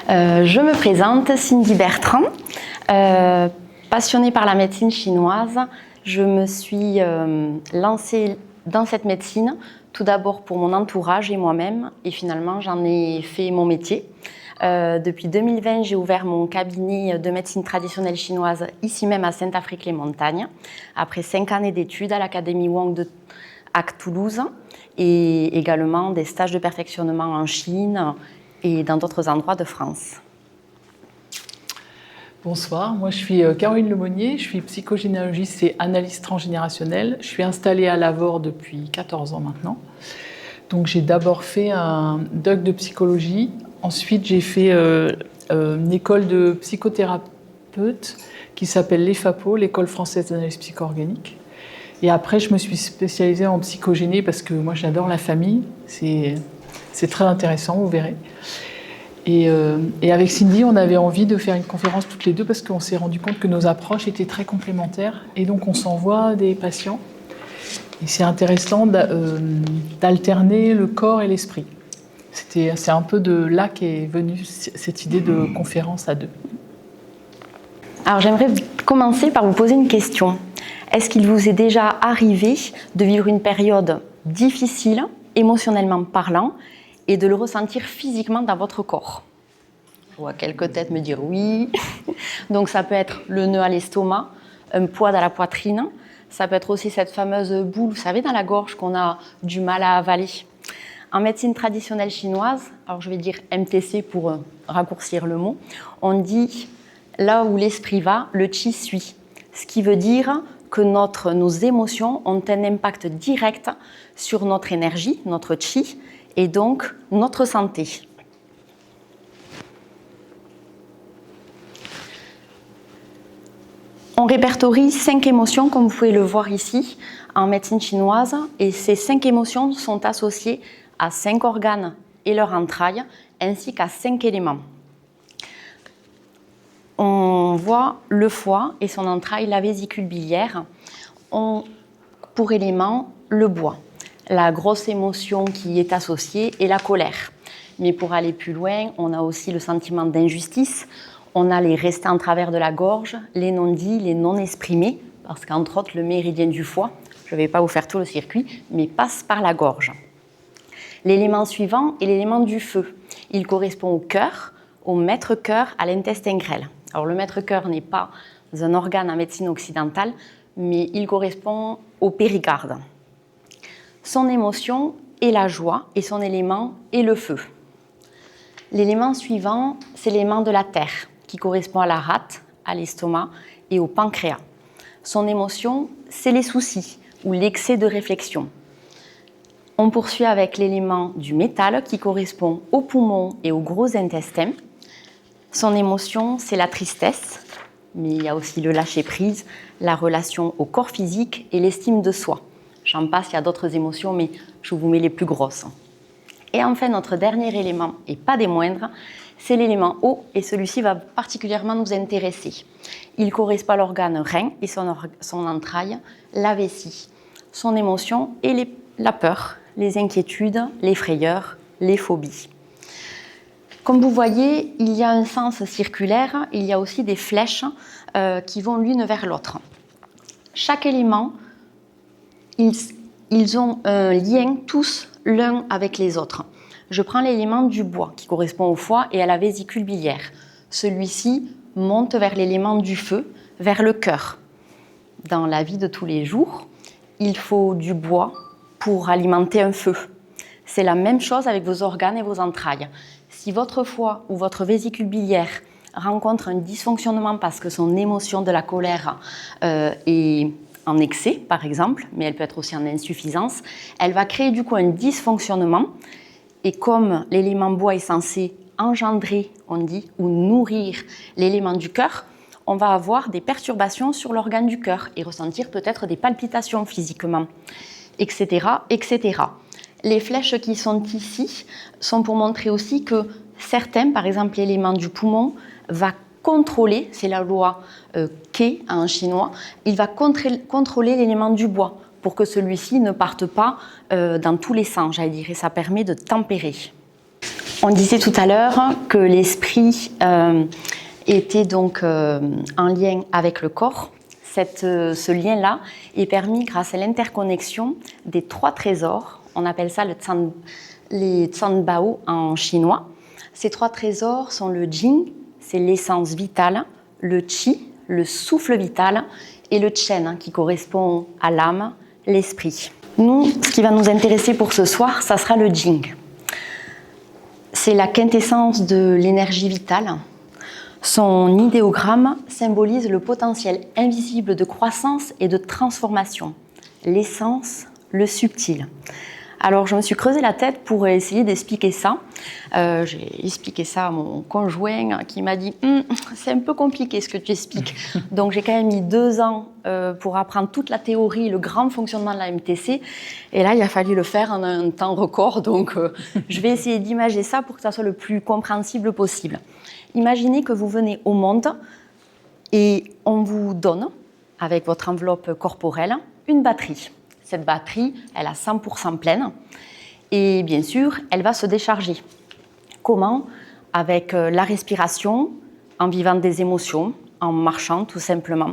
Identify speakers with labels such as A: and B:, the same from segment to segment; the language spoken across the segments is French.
A: Je me présente, Cindy Bertrand. Passionnée par la médecine chinoise, je me suis lancée dans cette médecine, tout d'abord pour mon entourage et moi-même, et finalement j'en ai fait mon métier. Depuis 2020, j'ai ouvert mon cabinet de médecine traditionnelle chinoise ici même à Saint-Affrique-les-Montagnes, après 5 années d'études à l'Académie Wang à Toulouse, et également des stages de perfectionnement en Chine et dans d'autres endroits de France.
B: Bonsoir, moi je suis Caroline Lemonnier, je suis psychogénéalogiste et analyste transgénérationnelle. Je suis installée à Lavore depuis 14 ans maintenant. Donc j'ai d'abord fait un DUG de psychologie, ensuite j'ai fait une école de psychothérapeute qui s'appelle l'EFAPO, l'École française d'analyse psycho-organique. Et après je me suis spécialisée en psychogéné parce que moi j'adore la famille, c'est très intéressant, vous verrez. Et avec Cindy, on avait envie de faire une conférence toutes les deux parce qu'on s'est rendu compte que nos approches étaient très complémentaires. Et donc, on s'envoie des patients. Et c'est intéressant d'alterner le corps et l'esprit. C'est un peu de là qu'est venue cette idée de conférence à deux.
A: Alors, j'aimerais commencer par vous poser une question. Est-ce qu'il vous est déjà arrivé de vivre une période difficile, émotionnellement parlant, et de le ressentir physiquement dans votre corps? Je vois quelques têtes me dire oui. Donc ça peut être le nœud à l'estomac, un poids dans la poitrine. Ça peut être aussi cette fameuse boule, vous savez, dans la gorge qu'on a du mal à avaler. En médecine traditionnelle chinoise, alors je vais dire MTC pour raccourcir le mot, on dit là où l'esprit va, le qi suit. Ce qui veut dire que nos émotions ont un impact direct sur notre énergie, notre qi, et donc notre santé. On répertorie 5 émotions, comme vous pouvez le voir ici, en médecine chinoise, et ces 5 émotions sont associées à 5 organes et leurs entrailles, ainsi qu'à 5 éléments. On voit le foie et son entraille, la vésicule biliaire, ont pour élément le bois. La grosse émotion qui est associée est la colère. Mais pour aller plus loin, on a aussi le sentiment d'injustice, on a les restants en travers de la gorge, les non-dits, les non-exprimés, parce qu'entre autres, le méridien du foie, je ne vais pas vous faire tout le circuit, mais passe par la gorge. L'élément suivant est l'élément du feu. Il correspond au cœur, au maître-cœur, à l'intestin grêle. Alors le maître-cœur n'est pas un organe en médecine occidentale, mais il correspond au péricarde. Son émotion est la joie et son élément est le feu. L'élément suivant, c'est l'élément de la terre, qui correspond à la rate, à l'estomac et au pancréas. Son émotion, c'est les soucis ou l'excès de réflexion. On poursuit avec l'élément du métal, qui correspond aux poumons et au gros intestin. Son émotion, c'est la tristesse, mais il y a aussi le lâcher-prise, la relation au corps physique et l'estime de soi. J'en passe, il y a d'autres émotions, mais je vous mets les plus grosses. Et enfin, notre dernier élément, et pas des moindres, c'est l'élément eau, et celui-ci va particulièrement nous intéresser. Il correspond à l'organe rein et son entraille, la vessie. Son émotion est la peur, les inquiétudes, les frayeurs, les phobies. Comme vous voyez, il y a un sens circulaire, il y a aussi des flèches qui vont l'une vers l'autre. Chaque élément, ils ont un lien tous l'un avec les autres. Je prends l'élément du bois qui correspond au foie et à la vésicule biliaire. Celui-ci monte vers l'élément du feu, vers le cœur. Dans la vie de tous les jours, il faut du bois pour alimenter un feu. C'est la même chose avec vos organes et vos entrailles. Si votre foie ou votre vésicule biliaire rencontre un dysfonctionnement parce que son émotion de la colère est en excès, par exemple, mais elle peut être aussi en insuffisance, elle va créer du coup un dysfonctionnement. Et comme l'élément bois est censé engendrer, on dit, ou nourrir l'élément du cœur, on va avoir des perturbations sur l'organe du cœur et ressentir peut-être des palpitations physiquement, etc., etc. Les flèches qui sont ici sont pour montrer aussi que certains, par exemple l'élément du poumon, va contrôler, c'est la loi Ke en chinois, il va contrôler l'élément du bois pour que celui-ci ne parte pas dans tous les sens, j'allais dire, et ça permet de tempérer. On disait tout à l'heure que l'esprit était donc en lien avec le corps. Ce lien-là est permis grâce à l'interconnexion des 3 trésors. On appelle ça les Zhanbao en chinois. Ces 3 trésors sont le Jing, c'est l'essence vitale, le Qi, le souffle vital, et le Chen, qui correspond à l'âme, l'esprit. Nous, ce qui va nous intéresser pour ce soir, ça sera le Jing. C'est la quintessence de l'énergie vitale. Son idéogramme symbolise le potentiel invisible de croissance et de transformation, l'essence, le subtil. Alors je me suis creusé la tête pour essayer d'expliquer ça. J'ai expliqué ça à mon conjoint qui m'a dit « c'est un peu compliqué ce que tu expliques ». Donc j'ai quand même mis 2 ans pour apprendre toute la théorie, le grand fonctionnement de la MTC. Et là, il a fallu le faire en un temps record. Donc je vais essayer d'imager ça pour que ça soit le plus compréhensible possible. Imaginez que vous venez au monde et on vous donne, avec votre enveloppe corporelle, une batterie. Cette batterie, elle a 100% pleine et bien sûr, elle va se décharger. Comment ? Avec la respiration, en vivant des émotions, en marchant tout simplement.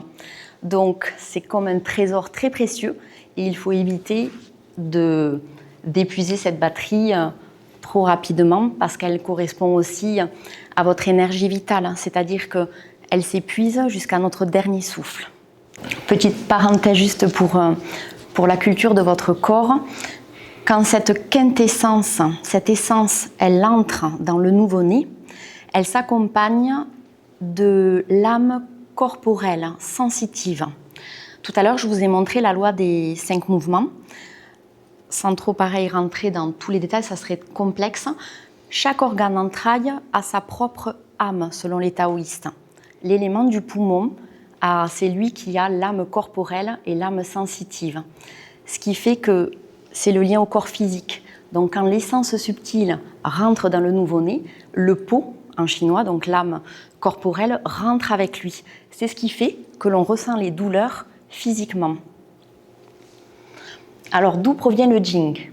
A: Donc, c'est comme un trésor très précieux et il faut éviter d'épuiser cette batterie trop rapidement parce qu'elle correspond aussi à votre énergie vitale, c'est-à-dire qu'elle s'épuise jusqu'à notre dernier souffle. Petite parenthèse juste pour la culture de votre corps, quand cette quintessence, cette essence, elle entre dans le nouveau-né, elle s'accompagne de l'âme corporelle, sensitive. Tout à l'heure, je vous ai montré la loi des 5 mouvements. Sans trop rentrer dans tous les détails, ça serait complexe. Chaque organe entraille a sa propre âme, selon les taoïstes. L'élément du poumon, c'est lui qui a l'âme corporelle et l'âme sensitive. Ce qui fait que c'est le lien au corps physique. Donc quand l'essence subtile rentre dans le nouveau-né, le po, en chinois, donc l'âme corporelle, rentre avec lui. C'est ce qui fait que l'on ressent les douleurs physiquement. Alors d'où provient le Jing,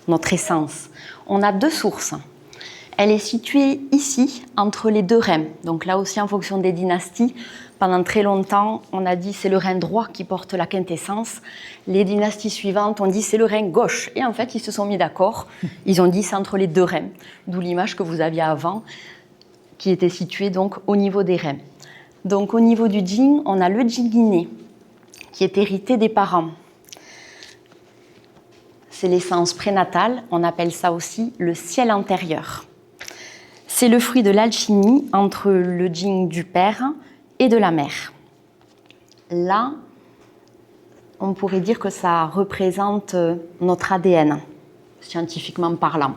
A: notre essence ? On a 2 sources. Elle est située ici, entre les 2 reins. Donc là aussi, en fonction des dynasties, pendant très longtemps, on a dit c'est le rein droit qui porte la quintessence. Les dynasties suivantes ont dit c'est le rein gauche. Et en fait, ils se sont mis d'accord. Ils ont dit c'est entre les 2 reins. D'où l'image que vous aviez avant, qui était située donc au niveau des reins. Donc au niveau du Jing, on a le Jing inné, qui est hérité des parents. C'est l'essence prénatale, on appelle ça aussi le ciel antérieur. C'est le fruit de l'alchimie entre le Jing du père et de la mère. Là, on pourrait dire que ça représente notre ADN, scientifiquement parlant.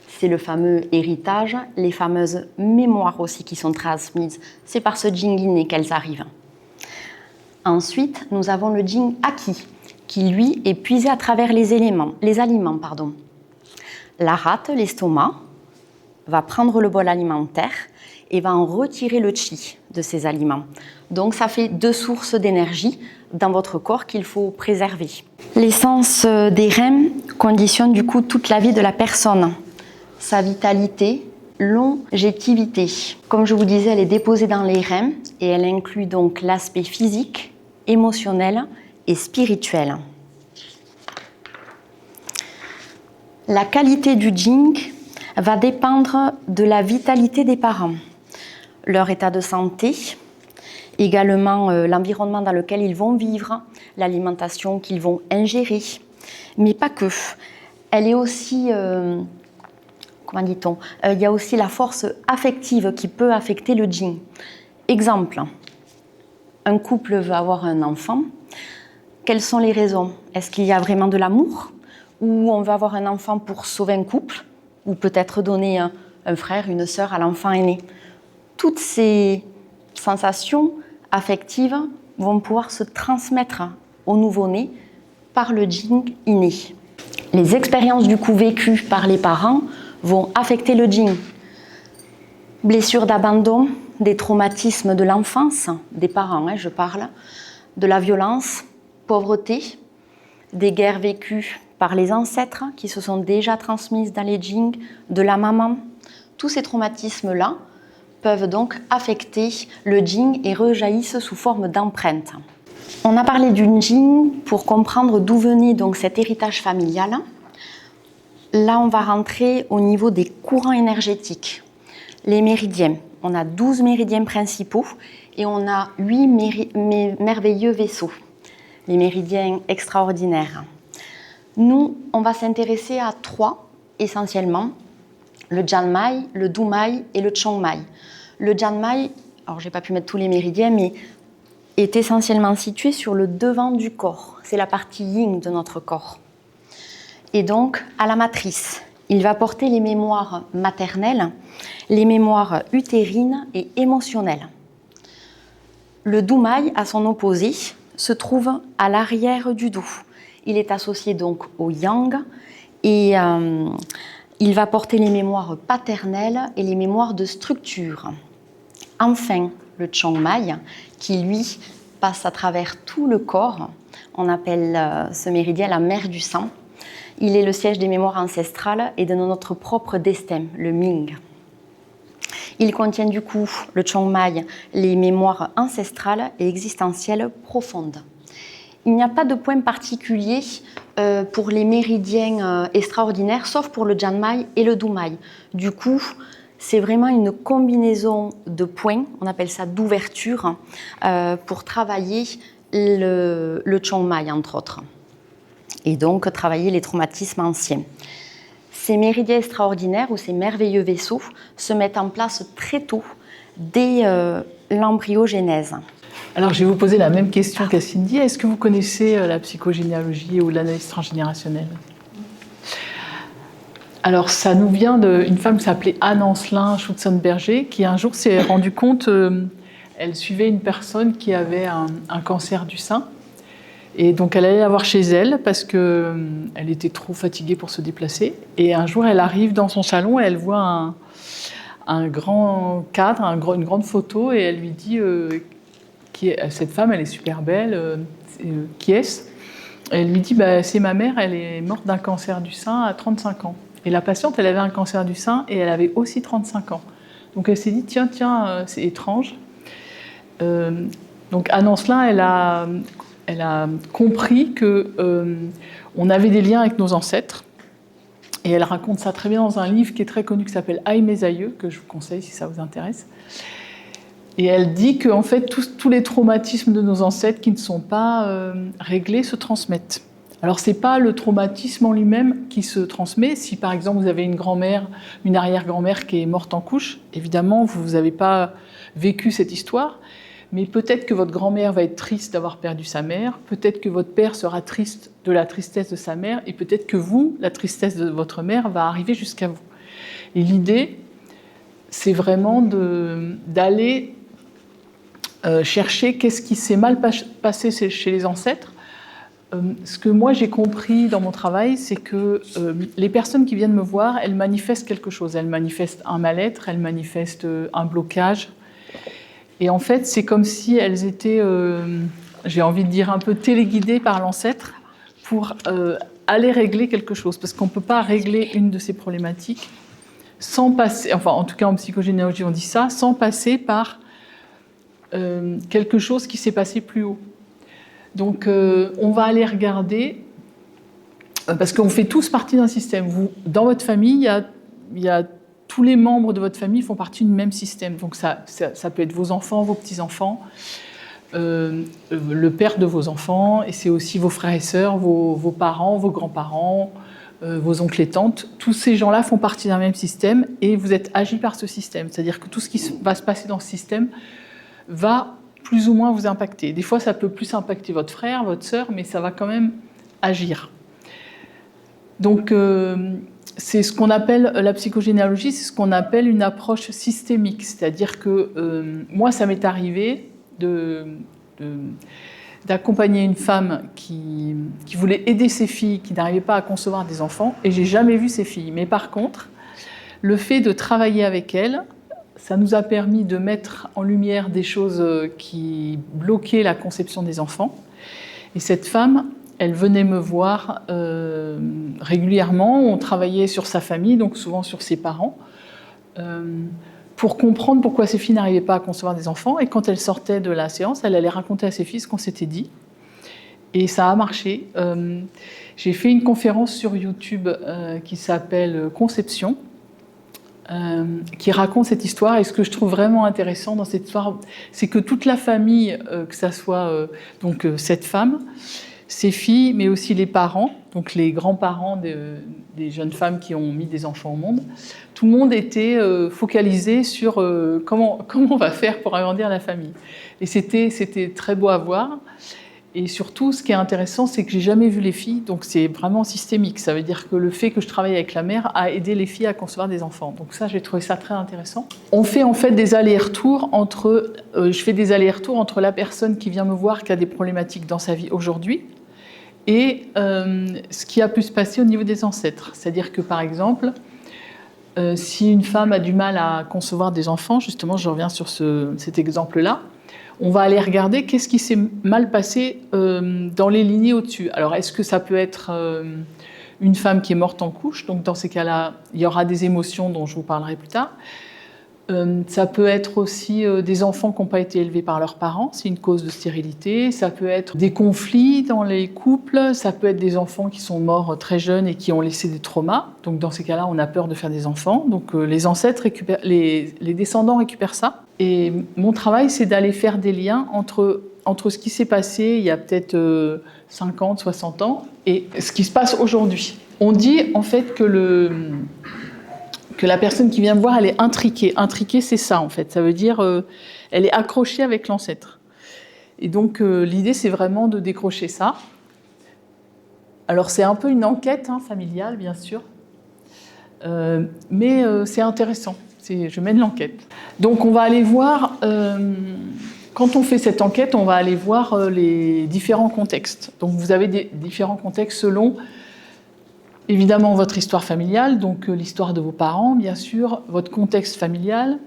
A: C'est le fameux héritage, les fameuses mémoires aussi qui sont transmises. C'est par ce Jing inné qu'elles arrivent. Ensuite, nous avons le Jing acquis, qui lui est puisé à travers les aliments. La rate, l'estomac, va prendre le bol alimentaire et va en retirer le qi de ces aliments. Donc ça fait 2 sources d'énergie dans votre corps qu'il faut préserver. L'essence des reins conditionne du coup toute la vie de la personne, sa vitalité, longévité. Comme je vous disais, elle est déposée dans les reins et elle inclut donc l'aspect physique, émotionnel et spirituel. La qualité du Jing va dépendre de la vitalité des parents, leur état de santé, également l'environnement dans lequel ils vont vivre, l'alimentation qu'ils vont ingérer, mais pas que. Elle est aussi, il y a aussi la force affective qui peut affecter le Jing. Exemple, un couple veut avoir un enfant. Quelles sont les raisons ? Est-ce qu'il y a vraiment de l'amour ? Ou on veut avoir un enfant pour sauver un couple ? Ou peut-être donner un frère, une sœur à l'enfant aîné. Toutes ces sensations affectives vont pouvoir se transmettre au nouveau-né par le Jing inné. Les expériences du coup vécues par les parents vont affecter le Jing. Blessures d'abandon, des traumatismes de l'enfance, des parents, je parle, de la violence, pauvreté, des guerres vécues par les ancêtres qui se sont déjà transmises dans les genes de la maman. Tous ces traumatismes-là peuvent donc affecter le gene et rejaillissent sous forme d'empreintes. On a parlé d'une gene pour comprendre d'où venait donc cet héritage familial. Là, on va rentrer au niveau des courants énergétiques. Les méridiens. On a 12 méridiens principaux et on a 8 merveilleux vaisseaux. Les méridiens extraordinaires. Nous, on va s'intéresser à 3 essentiellement. Le Janmai, le Dumai et le Chongmai. Le Janmai, alors j'ai pas pu mettre tous les méridiens, mais est essentiellement situé sur le devant du corps. C'est la partie yin de notre corps. Et donc, à la matrice, il va porter les mémoires maternelles, les mémoires utérines et émotionnelles. Le Dumai, à son opposé, se trouve à l'arrière du dos. Il est associé donc au yang et il va porter les mémoires paternelles et les mémoires de structure. Enfin, le Chongmai, qui lui passe à travers tout le corps, on appelle ce méridien la mer du sang. Il est le siège des mémoires ancestrales et de notre propre destin, le Ming. Il contient du coup, le Chongmai, les mémoires ancestrales et existentielles profondes. Il n'y a pas de point particulier pour les méridiens extraordinaires, sauf pour le Janmai et le Dumai. Du coup, c'est vraiment une combinaison de points, on appelle ça d'ouverture, pour travailler le Chongmai, entre autres. Et donc travailler les traumatismes anciens. Ces méridiens extraordinaires ou ces merveilleux vaisseaux se mettent en place très tôt, dès l'embryogénèse.
B: Alors, je vais vous poser la même question qu'à Cindy. Est-ce que vous connaissez la psychogénéalogie ou l'analyse transgénérationnelle ? Alors, ça nous vient d'une femme qui s'appelait Anne Ancelin Schutzenberger, qui un jour s'est rendue compte, elle suivait une personne qui avait un cancer du sein. Et donc, elle allait la voir chez elle parce qu'elle était trop fatiguée pour se déplacer. Et un jour, elle arrive dans son salon et elle voit un grand cadre, une grande photo, et elle lui dit cette femme, elle est super belle, qui est-ce ? Et elle lui dit c'est ma mère, elle est morte d'un cancer du sein à 35 ans. Et la patiente, elle avait un cancer du sein et elle avait aussi 35 ans. Donc elle s'est dit tiens, c'est étrange. Donc Anne Ancelin, elle a compris qu'on avait des liens avec nos ancêtres. Et elle raconte ça très bien dans un livre qui est très connu, qui s'appelle Aïe mes aïeux, que je vous conseille si ça vous intéresse. Et elle dit qu'en fait, tous les traumatismes de nos ancêtres qui ne sont pas réglés se transmettent. Alors, ce n'est pas le traumatisme en lui-même qui se transmet. Si, par exemple, vous avez une grand-mère, une arrière-grand-mère qui est morte en couche, évidemment, vous n'avez pas vécu cette histoire. Mais peut-être que votre grand-mère va être triste d'avoir perdu sa mère, peut-être que votre père sera triste de la tristesse de sa mère, et peut-être que vous, la tristesse de votre mère va arriver jusqu'à vous. Et l'idée, c'est vraiment d'aller chercher qu'est-ce qui s'est mal passé chez les ancêtres. Ce que moi j'ai compris dans mon travail, c'est que les personnes qui viennent me voir, elles manifestent quelque chose. Elles manifestent un mal-être, elles manifestent un blocage. Et en fait, c'est comme si elles étaient, j'ai envie de dire, un peu téléguidées par l'ancêtre pour aller régler quelque chose. Parce qu'on ne peut pas régler une de ces problématiques sans passer, enfin en tout cas en psychogénéalogie on dit ça, sans passer par quelque chose qui s'est passé plus haut. Donc on va aller regarder, parce qu'on fait tous partie d'un système. Vous, dans votre famille, il y a tous les membres de votre famille font partie du même système. Donc ça peut être vos enfants, vos petits-enfants, le père de vos enfants, et c'est aussi vos frères et sœurs, vos parents, vos grands-parents, vos oncles et tantes. Tous ces gens-là font partie d'un même système et vous êtes agi par ce système. C'est-à-dire que tout ce qui va se passer dans ce système va plus ou moins vous impacter. Des fois, ça peut plus impacter votre frère, votre sœur, mais ça va quand même agir. Donc, c'est ce qu'on appelle, la psychogénéalogie, c'est ce qu'on appelle une approche systémique. C'est-à-dire que moi, ça m'est arrivé d'accompagner une femme qui voulait aider ses filles, qui n'arrivait pas à concevoir des enfants, et j'ai jamais vu ces filles. Mais par contre, le fait de travailler avec elles, ça nous a permis de mettre en lumière des choses qui bloquaient la conception des enfants. Et cette femme, elle venait me voir régulièrement. On travaillait sur sa famille, donc souvent sur ses parents, pour comprendre pourquoi ces filles n'arrivaient pas à concevoir des enfants. Et quand elle sortait de la séance, elle allait raconter à ses filles ce qu'on s'était dit. Et ça a marché. J'ai fait une conférence sur YouTube qui s'appelle Conception, qui raconte cette histoire. Et ce que je trouve vraiment intéressant dans cette histoire, c'est que toute la famille, que ça soit donc cette femme, ses filles, mais aussi les parents, donc les grands-parents des jeunes femmes qui ont mis des enfants au monde, tout le monde était focalisé sur comment on va faire pour agrandir la famille. Et c'était très beau à voir. Et surtout, ce qui est intéressant, c'est que j'ai jamais vu les filles, donc c'est vraiment systémique. Ça veut dire que le fait que je travaille avec la mère a aidé les filles à concevoir des enfants. Donc ça, j'ai trouvé ça très intéressant. On fait en fait des allers-retours je fais des allers-retours entre la personne qui vient me voir, qui a des problématiques dans sa vie aujourd'hui, et ce qui a pu se passer au niveau des ancêtres. C'est-à-dire que, par exemple, si une femme a du mal à concevoir des enfants, justement, je reviens sur cet exemple-là, on va aller regarder qu'est-ce qui s'est mal passé dans les lignées au-dessus. Alors, est-ce que ça peut être une femme qui est morte en couche? Donc, dans ces cas-là, il y aura des émotions dont je vous parlerai plus tard. Ça peut être aussi des enfants qui n'ont pas été élevés par leurs parents, c'est une cause de stérilité. Ça peut être des conflits dans les couples. Ça peut être des enfants qui sont morts très jeunes et qui ont laissé des traumas. Donc, dans ces cas-là, on a peur de faire des enfants. Donc, les ancêtres récupèrent, les descendants récupèrent ça. Et mon travail, c'est d'aller faire des liens entre ce qui s'est passé il y a peut-être 50, 60 ans et ce qui se passe aujourd'hui. On dit en fait que la personne qui vient me voir, elle est intriquée. Intriquée, c'est ça en fait. Ça veut dire elle est accrochée avec l'ancêtre. Et donc l'idée, c'est vraiment de décrocher ça. Alors c'est un peu une enquête familiale, bien sûr, mais c'est intéressant. Je mène l'enquête. Donc on va aller voir, quand on fait cette enquête, on va aller voir les différents contextes. Donc vous avez des différents contextes selon, évidemment, votre histoire familiale, donc l'histoire de vos parents, bien sûr, votre contexte familial.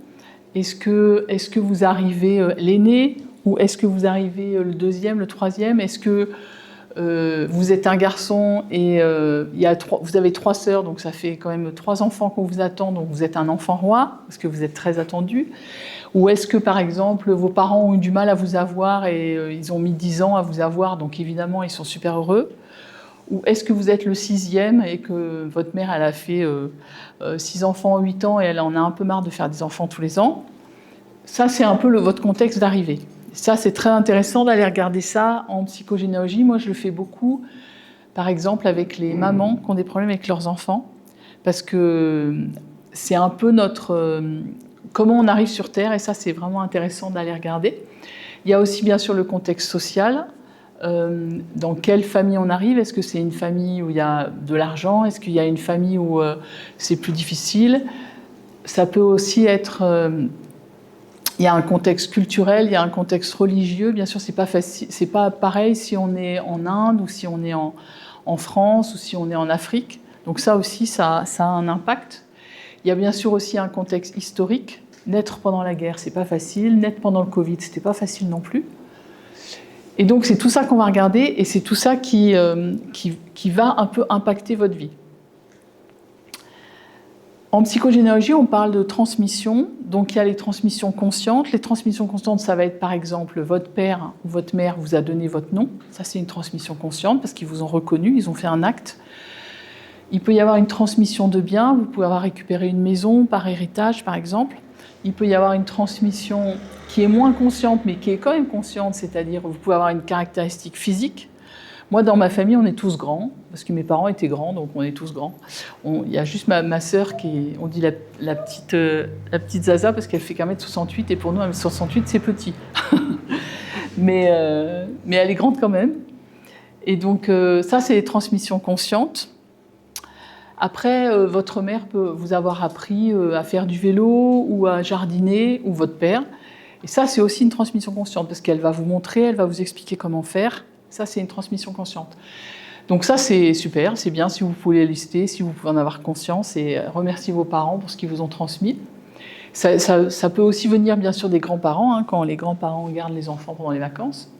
B: Est-ce que vous arrivez l'aîné ou est-ce que vous arrivez le deuxième, le troisième? Est-ce que vous êtes un garçon et vous avez 3 sœurs, donc ça fait quand même 3 enfants qu'on vous attend, donc vous êtes un enfant roi, parce que vous êtes très attendu. Ou est-ce que, par exemple, vos parents ont eu du mal à vous avoir et ils ont mis 10 ans à vous avoir, donc évidemment, ils sont super heureux. Ou est-ce que vous êtes le 6e et que votre mère, elle a fait 6 enfants en 8 ans et elle en a un peu marre de faire des enfants tous les ans? Ça, c'est un peu votre contexte d'arrivée. Ça, c'est très intéressant d'aller regarder ça en psychogénéalogie. Moi, je le fais beaucoup, par exemple, avec les mamans qui ont des problèmes avec leurs enfants, parce que c'est un peu comment on arrive sur Terre, et ça, c'est vraiment intéressant d'aller regarder. Il y a aussi, bien sûr, le contexte social. Dans quelle famille on arrive? Est-ce que c'est une famille où il y a de l'argent? Est-ce qu'il y a une famille où c'est plus difficile? Ça peut aussi être... il y a un contexte culturel, il y a un contexte religieux. Bien sûr, c'est pas pareil si on est en Inde ou si on est en France ou si on est en Afrique. Donc ça aussi, ça a un impact. Il y a bien sûr aussi un contexte historique. Naître pendant la guerre, c'est pas facile. Naître pendant le Covid, c'était pas facile non plus. Et donc c'est tout ça qu'on va regarder et c'est tout ça qui va un peu impacter votre vie. En psychogénéalogie, on parle de transmission. Donc, il y a les transmissions conscientes. Les transmissions conscientes, ça va être, par exemple, votre père ou votre mère vous a donné votre nom. Ça, c'est une transmission consciente parce qu'ils vous ont reconnu, ils ont fait un acte. Il peut y avoir une transmission de biens. Vous pouvez avoir récupéré une maison par héritage, par exemple. Il peut y avoir une transmission qui est moins consciente, mais qui est quand même consciente, c'est-à-dire vous pouvez avoir une caractéristique physique. Moi, dans ma famille, on est tous grands, parce que mes parents étaient grands, donc on est tous grands. Il y a juste ma sœur on dit la petite Zaza, parce qu'elle fait qu'1m68, et pour nous, 1m68, c'est petit. mais elle est grande quand même. Et donc, ça, c'est les transmissions conscientes. Après, votre mère peut vous avoir appris à faire du vélo, ou à jardiner, ou votre père. Et ça, c'est aussi une transmission consciente, parce qu'elle va vous montrer, elle va vous expliquer comment faire. Ça, c'est une transmission consciente. Donc ça, c'est super, c'est bien si vous pouvez les lister, si vous pouvez en avoir conscience et remercier vos parents pour ce qu'ils vous ont transmis. Ça peut aussi venir, bien sûr, des grands-parents, quand les grands-parents gardent les enfants pendant les vacances.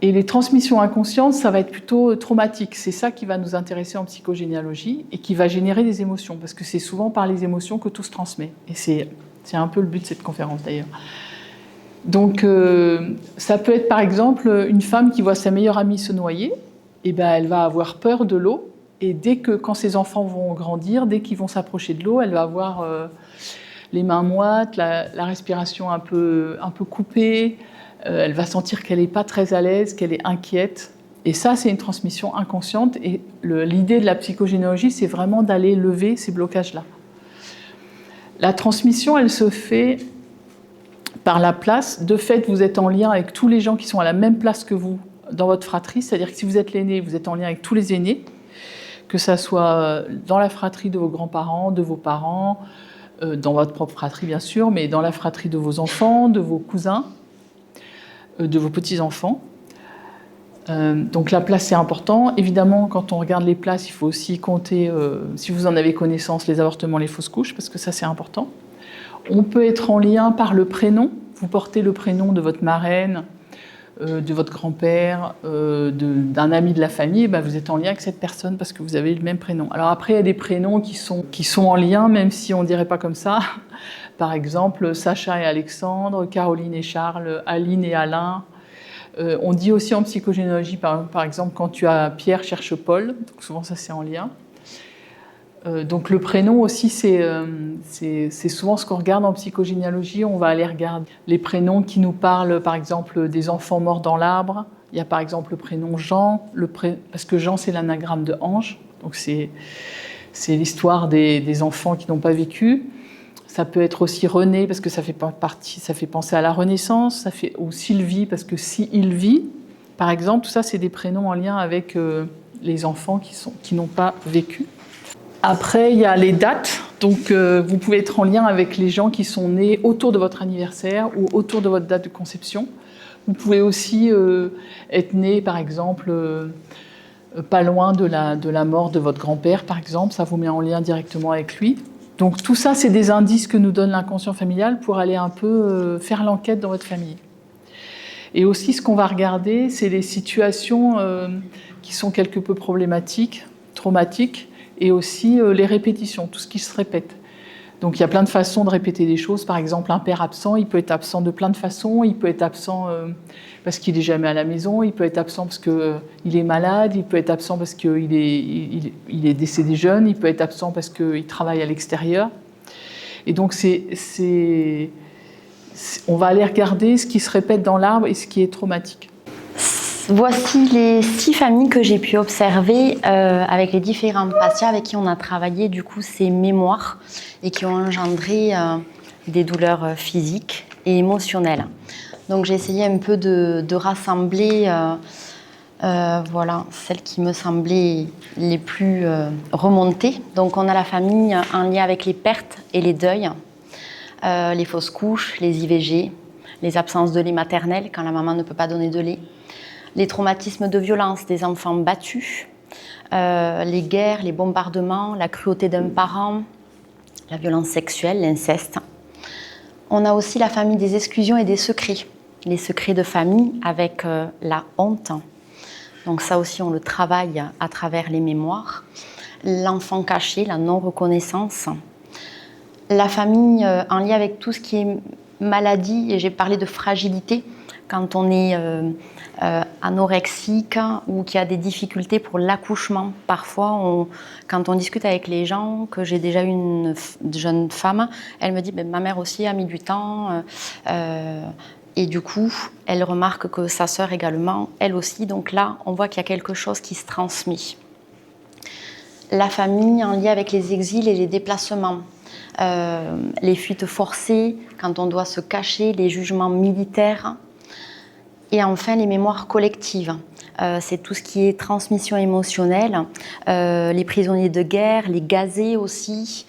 B: Et les transmissions inconscientes, ça va être plutôt traumatique. C'est ça qui va nous intéresser en psychogénéalogie et qui va générer des émotions, parce que c'est souvent par les émotions que tout se transmet. Et c'est un peu le but de cette conférence d'ailleurs. Donc ça peut être par exemple une femme qui voit sa meilleure amie se noyer, et ben elle va avoir peur de l'eau, et quand ses enfants vont grandir, dès qu'ils vont s'approcher de l'eau, elle va avoir les mains moites, la respiration un peu coupée, elle va sentir qu'elle n'est pas très à l'aise, qu'elle est inquiète. Et ça, c'est une transmission inconsciente. Et l'idée de la psychogénéalogie, c'est vraiment d'aller lever ces blocages-là. La transmission, elle se fait par la place. De fait, vous êtes en lien avec tous les gens qui sont à la même place que vous dans votre fratrie. C'est-à-dire que si vous êtes l'aîné, vous êtes en lien avec tous les aînés, que ça soit dans la fratrie de vos grands-parents, de vos parents, dans votre propre fratrie, bien sûr, mais dans la fratrie de vos enfants, de vos cousins, de vos petits-enfants. Donc la place, c'est important. Évidemment, quand on regarde les places, il faut aussi compter, si vous en avez connaissance, les avortements, les fausses couches, parce que ça, c'est important. On peut être en lien par le prénom. Vous portez le prénom de votre marraine, de votre grand-père, d'un ami de la famille, et ben vous êtes en lien avec cette personne parce que vous avez le même prénom. Alors après, il y a des prénoms qui sont en lien, même si on ne dirait pas comme ça. Par exemple, Sacha et Alexandre, Caroline et Charles, Aline et Alain. On dit aussi en psychogénéalogie, par exemple, quand tu as Pierre, cherche Paul. Donc souvent, ça, c'est en lien. Donc le prénom aussi, c'est souvent ce qu'on regarde en psychogénéalogie. On va aller regarder les prénoms qui nous parlent, par exemple, des enfants morts dans l'arbre. Il y a par exemple le prénom Jean, parce que Jean, c'est l'anagramme de Ange. Donc c'est l'histoire des enfants qui n'ont pas vécu. Ça peut être aussi René, parce que ça fait penser à la Renaissance, ou Sylvie, parce que Sylvie, par exemple, tout ça, c'est des prénoms en lien avec les enfants qui n'ont pas vécu. Après, il y a les dates. Donc, vous pouvez être en lien avec les gens qui sont nés autour de votre anniversaire ou autour de votre date de conception. Vous pouvez aussi être né, par exemple, pas loin de la mort de votre grand-père, par exemple. Ça vous met en lien directement avec lui. Donc tout ça, c'est des indices que nous donne l'inconscient familial pour aller un peu faire l'enquête dans votre famille. Et aussi, ce qu'on va regarder, c'est les situations qui sont quelque peu problématiques, traumatiques, et aussi les répétitions, tout ce qui se répète. Donc il y a plein de façons de répéter des choses. Par exemple, un père absent, il peut être absent de plein de façons. Il peut être absent parce qu'il n'est jamais à la maison. Il peut être absent parce qu'il est malade. Il peut être absent parce qu'il est décédé jeune. Il peut être absent parce qu'il travaille à l'extérieur. Et donc on va aller regarder ce qui se répète dans l'arbre et ce qui est traumatique.
A: Voici les 6 familles que j'ai pu observer avec les différents patients avec qui on a travaillé du coup ces mémoires et qui ont engendré des douleurs physiques et émotionnelles. Donc j'ai essayé un peu de rassembler voilà, celles qui me semblaient les plus remontées. Donc on a la famille en lien avec les pertes et les deuils, les fausses couches, les IVG, les absences de lait maternel quand la maman ne peut pas donner de lait, les traumatismes de violence des enfants battus, les guerres, les bombardements, la cruauté d'un parent, la violence sexuelle, l'inceste. On a aussi la famille des exclusions et des secrets, les secrets de famille avec la honte. Donc ça aussi, on le travaille à travers les mémoires. L'enfant caché, la non-reconnaissance. La famille en lien avec tout ce qui est maladie, et j'ai parlé de fragilité, quand on est anorexique ou qu'il y a des difficultés pour l'accouchement. Parfois, quand on discute avec les gens, que j'ai déjà eu une jeune femme, elle me dit ma mère aussi a mis du temps. Et du coup, elle remarque que sa sœur également, elle aussi. Donc là, on voit qu'il y a quelque chose qui se transmet. La famille en lien avec les exils et les déplacements. Les fuites forcées, quand on doit se cacher, les jugements militaires. Et enfin, les mémoires collectives. C'est tout ce qui est transmission émotionnelle, les prisonniers de guerre, les gazés aussi,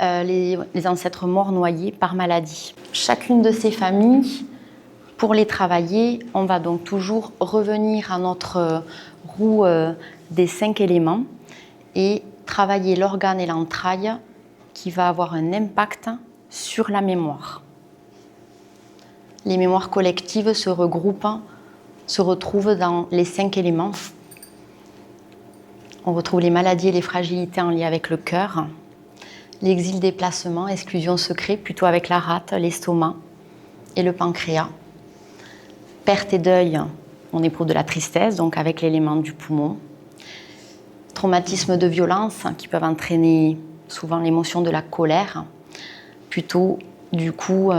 A: les ancêtres morts noyés par maladie. Chacune de ces familles, pour les travailler, on va donc toujours revenir à notre roue des 5 éléments et travailler l'organe et l'entraille qui va avoir un impact sur la mémoire. Les mémoires collectives se regroupent se retrouve dans les 5 éléments. On retrouve les maladies et les fragilités en lien avec le cœur, l'exil, déplacement, exclusion secret, plutôt avec la rate, l'estomac et le pancréas. Perte et deuil, on éprouve de la tristesse, donc avec l'élément du poumon. Traumatisme de violence qui peuvent entraîner souvent l'émotion de la colère, plutôt du coup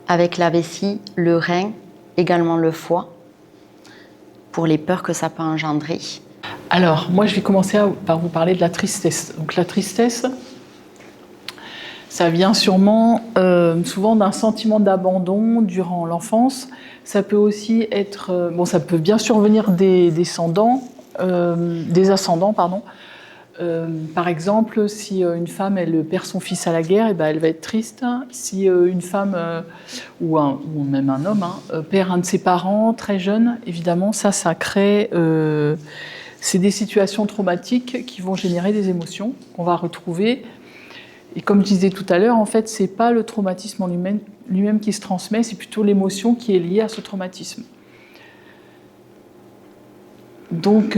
A: avec la vessie, le rein, également le foie, pour les peurs que ça peut engendrer.
B: Alors, moi, je vais commencer par vous parler de la tristesse. Donc, la tristesse, ça vient sûrement souvent d'un sentiment d'abandon durant l'enfance. Ça peut aussi être, ça peut bien sûr venir des ascendants, pardon. Par exemple, si une femme elle perd son fils à la guerre, elle va être triste. Si une femme ou même un homme perd un de ses parents très jeune, évidemment, ça crée. C'est des situations traumatiques qui vont générer des émotions qu'on va retrouver. Et comme je disais tout à l'heure, en fait, c'est pas le traumatisme en lui-même qui se transmet, c'est plutôt l'émotion qui est liée à ce traumatisme. Donc,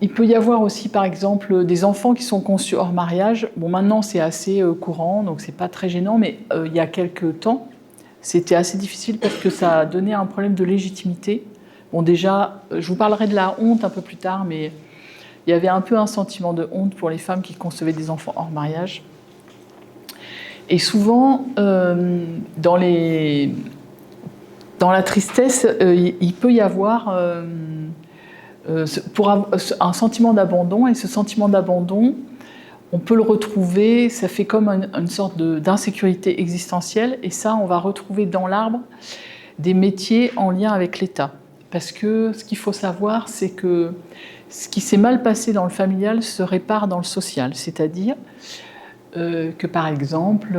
B: il peut y avoir aussi, par exemple, des enfants qui sont conçus hors mariage. Bon, maintenant, c'est assez courant, donc c'est pas très gênant, mais il y a quelques temps, c'était assez difficile parce que ça a donné un problème de légitimité. Bon, déjà, je vous parlerai de la honte un peu plus tard, mais il y avait un peu un sentiment de honte pour les femmes qui concevaient des enfants hors mariage. Et souvent, dans la tristesse, il peut y avoir un sentiment d'abandon, et ce sentiment d'abandon, on peut le retrouver, ça fait comme une sorte d'insécurité existentielle, et ça, on va retrouver dans l'arbre des métiers en lien avec l'État. Parce que ce qu'il faut savoir, c'est que ce qui s'est mal passé dans le familial se répare dans le social, c'est-à-dire que, par exemple,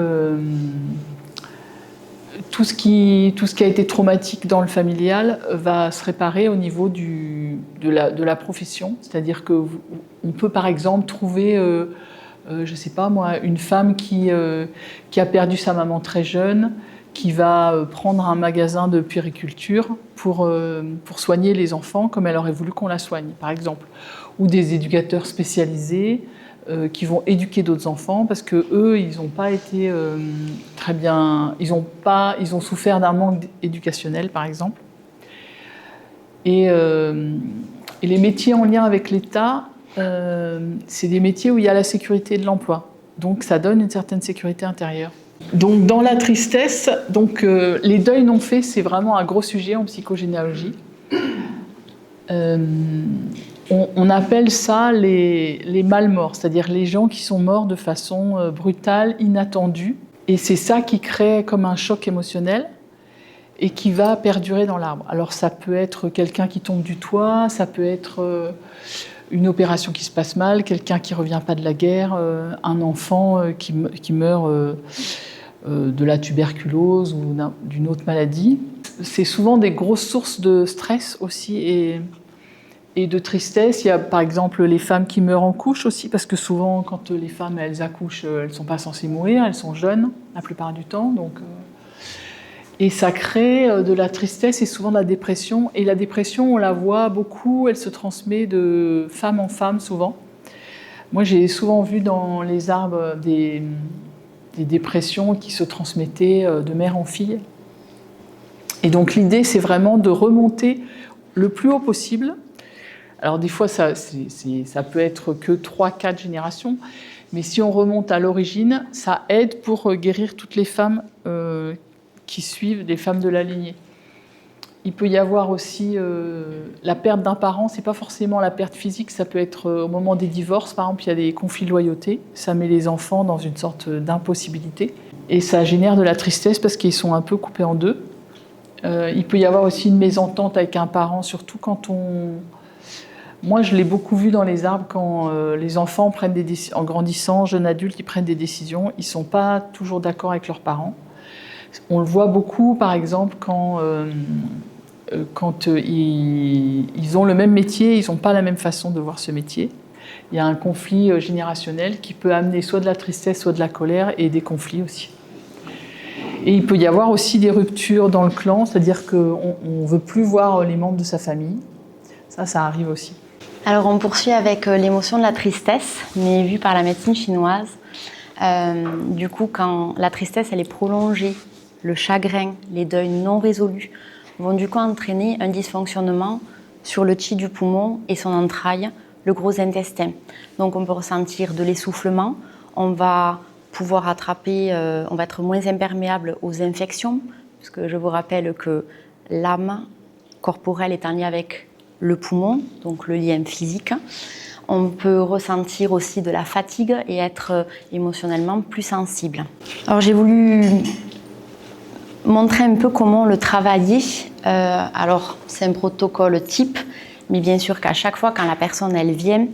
B: tout ce qui a été traumatique dans le familial va se réparer au niveau de la profession. C'est-à-dire qu'on peut, par exemple, trouver, je ne sais pas moi, une femme qui a perdu sa maman très jeune, qui va prendre un magasin de puériculture pour soigner les enfants comme elle aurait voulu qu'on la soigne, par exemple. Ou des éducateurs spécialisés qui vont éduquer d'autres enfants parce qu'eux, ils n'ont pas été très bien... Ils ont souffert d'un manque éducationnel, par exemple. Et les métiers en lien avec l'État, c'est des métiers où il y a la sécurité de l'emploi. Donc ça donne une certaine sécurité intérieure. Donc dans la tristesse, les deuils non faits, c'est vraiment un gros sujet en psychogénéalogie. On appelle ça les mal-morts, c'est-à-dire les gens qui sont morts de façon brutale, inattendue. Et c'est ça qui crée comme un choc émotionnel et qui va perdurer dans l'arbre. Alors ça peut être quelqu'un qui tombe du toit, ça peut être une opération qui se passe mal, quelqu'un qui ne revient pas de la guerre, un enfant qui meurt de la tuberculose ou d'une autre maladie. C'est souvent des grosses sources de stress aussi et de tristesse. Il y a par exemple les femmes qui meurent en couche aussi, parce que souvent quand les femmes elles accouchent, elles ne sont pas censées mourir, elles sont jeunes la plupart du temps. Et ça crée de la tristesse et souvent de la dépression. Et la dépression, on la voit beaucoup, elle se transmet de femme en femme souvent. Moi j'ai souvent vu dans les arbres des dépressions qui se transmettaient de mère en fille. Et donc l'idée, c'est vraiment de remonter le plus haut possible. Alors des fois, ça peut être que 3-4 générations, mais si on remonte à l'origine, ça aide pour guérir toutes les femmes qui suivent, les femmes de la lignée. Il peut y avoir aussi la perte d'un parent, c'est pas forcément la perte physique, ça peut être au moment des divorces, par exemple, il y a des conflits de loyauté, ça met les enfants dans une sorte d'impossibilité, et ça génère de la tristesse parce qu'ils sont un peu coupés en deux. Il peut y avoir aussi une mésentente avec un parent, surtout quand Moi, je l'ai beaucoup vu dans les arbres quand les enfants prennent en grandissant, jeunes adultes, ils prennent des décisions, ils ne sont pas toujours d'accord avec leurs parents. On le voit beaucoup, par exemple, quand ils ont le même métier, ils n'ont pas la même façon de voir ce métier. Il y a un conflit générationnel qui peut amener soit de la tristesse, soit de la colère, et des conflits aussi. Et il peut y avoir aussi des ruptures dans le clan, c'est-à-dire qu'on ne veut plus voir les membres de sa famille. Ça arrive aussi.
A: Alors on poursuit avec l'émotion de la tristesse, mais vue par la médecine chinoise. Du coup, quand la tristesse elle est prolongée, le chagrin, les deuils non résolus vont du coup entraîner un dysfonctionnement sur le qi du poumon et son entraille, le gros intestin. Donc on peut ressentir de l'essoufflement, on va pouvoir attraper, on va être moins imperméable aux infections, puisque je vous rappelle que l'âme corporelle est en lien avec le poumon, donc le lien physique. On peut ressentir aussi de la fatigue et être émotionnellement plus sensible. Alors j'ai voulu montrer un peu comment le travailler. Alors c'est un protocole type, mais bien sûr qu'à chaque fois quand la personne elle vient,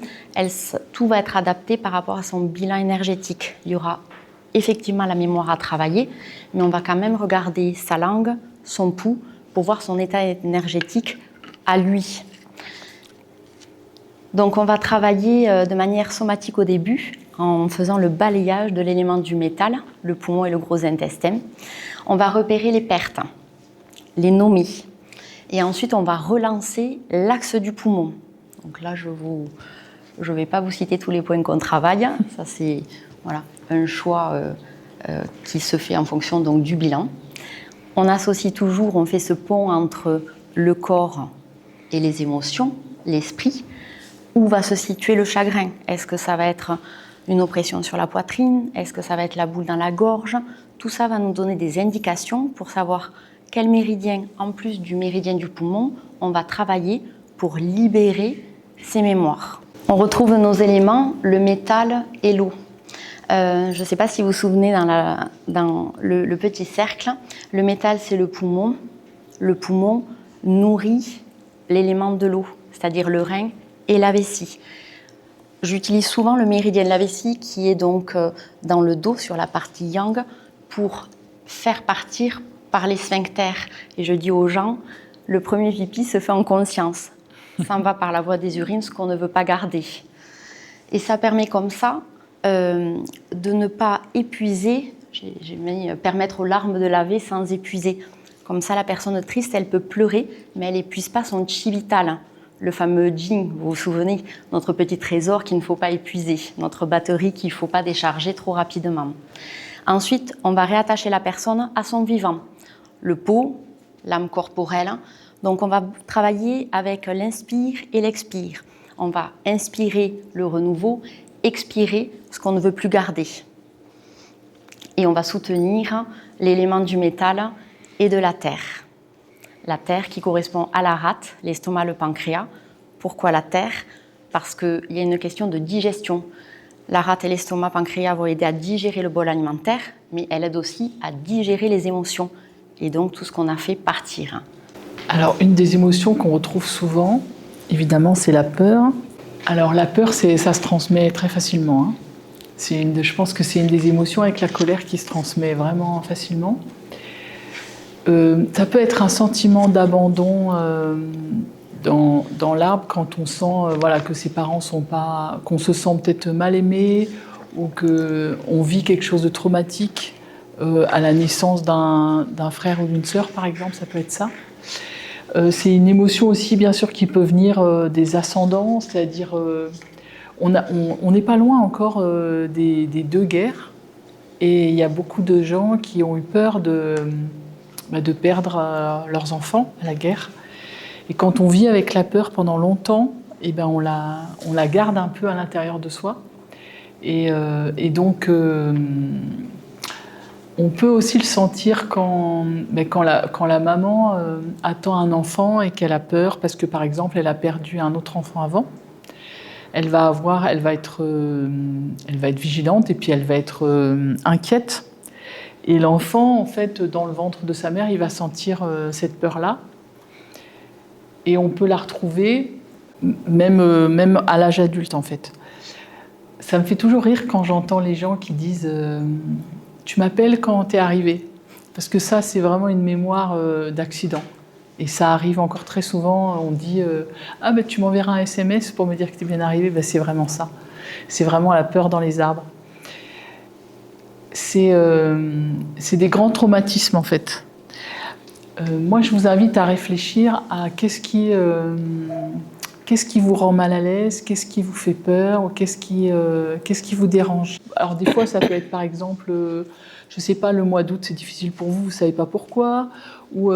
A: tout va être adapté par rapport à son bilan énergétique. Il y aura effectivement la mémoire à travailler, mais on va quand même regarder sa langue, son pouls, pour voir son état énergétique à lui. Donc on va travailler de manière somatique au début, en faisant le balayage de l'élément du métal, le poumon et le gros intestin. On va repérer les pertes, les nommer. Et ensuite, on va relancer l'axe du poumon. Donc là, je ne vais pas vous citer tous les points qu'on travaille. Ça, c'est un choix qui se fait en fonction donc, du bilan. On associe toujours, on fait ce pont entre le corps et les émotions, l'esprit. Où va se situer le chagrin? Est-ce que ça va être une oppression sur la poitrine? Est-ce que ça va être la boule dans la gorge? Tout ça va nous donner des indications pour savoir quel méridien, en plus du méridien du poumon, on va travailler pour libérer ces mémoires. On retrouve nos éléments, le métal et l'eau. Je ne sais pas si vous vous souvenez dans le petit cercle, le métal c'est le poumon. Le poumon nourrit l'élément de l'eau, c'est-à-dire le rein et la vessie. J'utilise souvent le méridien de la vessie qui est donc dans le dos sur la partie yang pour faire partir par les sphincters. Et je dis aux gens, le premier pipi se fait en conscience. Ça en va par la voie des urines, ce qu'on ne veut pas garder. Et ça permet comme ça de ne pas épuiser, j'ai mis permettre aux larmes de laver sans épuiser. Comme ça, la personne triste, elle peut pleurer, mais elle n'épuise pas son chi vital. Le fameux jing, vous vous souvenez, notre petit trésor qu'il ne faut pas épuiser, notre batterie qu'il ne faut pas décharger trop rapidement. Ensuite, on va réattacher la personne à son vivant, le pot, l'âme corporelle. Donc, on va travailler avec l'inspire et l'expire. On va inspirer le renouveau, expirer ce qu'on ne veut plus garder. Et on va soutenir l'élément du métal et de la terre. La terre qui correspond à la rate, l'estomac, le pancréas. Pourquoi la terre? Parce qu'il y a une question de digestion. La rate et l'estomac, pancréas vont aider à digérer le bol alimentaire, mais elle aide aussi à digérer les émotions et donc tout ce qu'on a fait partir.
B: Alors, une des émotions qu'on retrouve souvent, évidemment, c'est la peur. Alors, la peur, ça se transmet très facilement. Hein. Je pense que c'est une des émotions avec la colère qui se transmet vraiment facilement. Ça peut être un sentiment d'abandon dans l'arbre quand on sent que ses parents sont pas, qu'on se sent peut-être mal aimé ou qu'on vit quelque chose de traumatique à la naissance d'un frère ou d'une sœur, par exemple, ça peut être ça. C'est une émotion aussi, bien sûr, qui peut venir des ascendants, c'est-à-dire on n'est pas loin encore des deux guerres et il y a beaucoup de gens qui ont eu peur de perdre leurs enfants à la guerre. Et quand on vit avec la peur pendant longtemps, on la garde un peu à l'intérieur de soi. Et donc, on peut aussi le sentir quand la maman attend un enfant et qu'elle a peur parce que, par exemple, elle a perdu un autre enfant avant. Elle va être vigilante et puis elle va être inquiète. Et l'enfant, en fait, dans le ventre de sa mère, il va sentir cette peur-là. Et on peut la retrouver même à l'âge adulte, en fait. Ça me fait toujours rire quand j'entends les gens qui disent « Tu m'appelles quand t'es arrivé ». Parce que ça, c'est vraiment une mémoire d'accident. Et ça arrive encore très souvent. On dit « Ah, tu m'enverras un SMS pour me dire que t'es bien arrivé ». C'est vraiment ça. C'est vraiment la peur dans les arbres. c'est des grands traumatismes en fait. Moi, je vous invite à réfléchir à qu'est-ce qui vous rend mal à l'aise, qu'est-ce qui vous fait peur, ou qu'est-ce qui vous dérange. Alors des fois, ça peut être par exemple, je ne sais pas, le mois d'août, c'est difficile pour vous, vous ne savez pas pourquoi, ou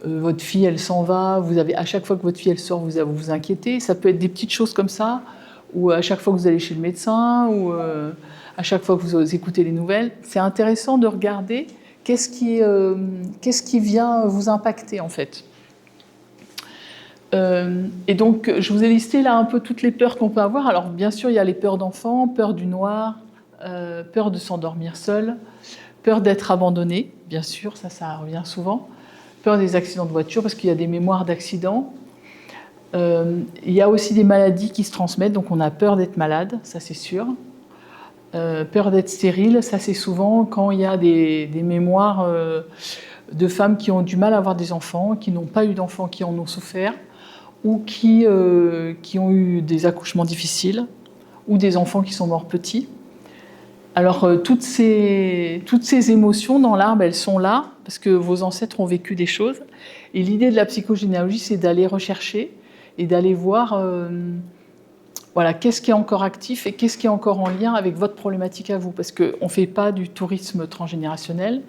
B: votre fille, elle s'en va, à chaque fois que votre fille, elle sort, vous vous inquiétez. Ça peut être des petites choses comme ça, ou à chaque fois que vous allez chez le médecin, ou à chaque fois que vous écoutez les nouvelles. C'est intéressant de regarder qu'est-ce qui vient vous impacter en fait. Et donc, je vous ai listé là un peu toutes les peurs qu'on peut avoir. Alors, bien sûr, il y a les peurs d'enfant, peur du noir, peur de s'endormir seul, peur d'être abandonné, bien sûr, ça revient souvent, peur des accidents de voiture, parce qu'il y a des mémoires d'accidents. Il y a aussi des maladies qui se transmettent, donc on a peur d'être malade, ça c'est sûr. Peur d'être stérile, ça c'est souvent quand il y a des mémoires de femmes qui ont du mal à avoir des enfants, qui n'ont pas eu d'enfants, qui en ont souffert, ou qui ont eu des accouchements difficiles, ou des enfants qui sont morts petits. Alors, toutes ces émotions dans l'arbre, elles sont là, parce que vos ancêtres ont vécu des choses. Et l'idée de la psychogénéalogie, c'est d'aller rechercher et d'aller voir voilà, qu'est-ce qui est encore actif et qu'est-ce qui est encore en lien avec votre problématique à vous. Parce qu'on ne fait pas du tourisme transgénérationnel.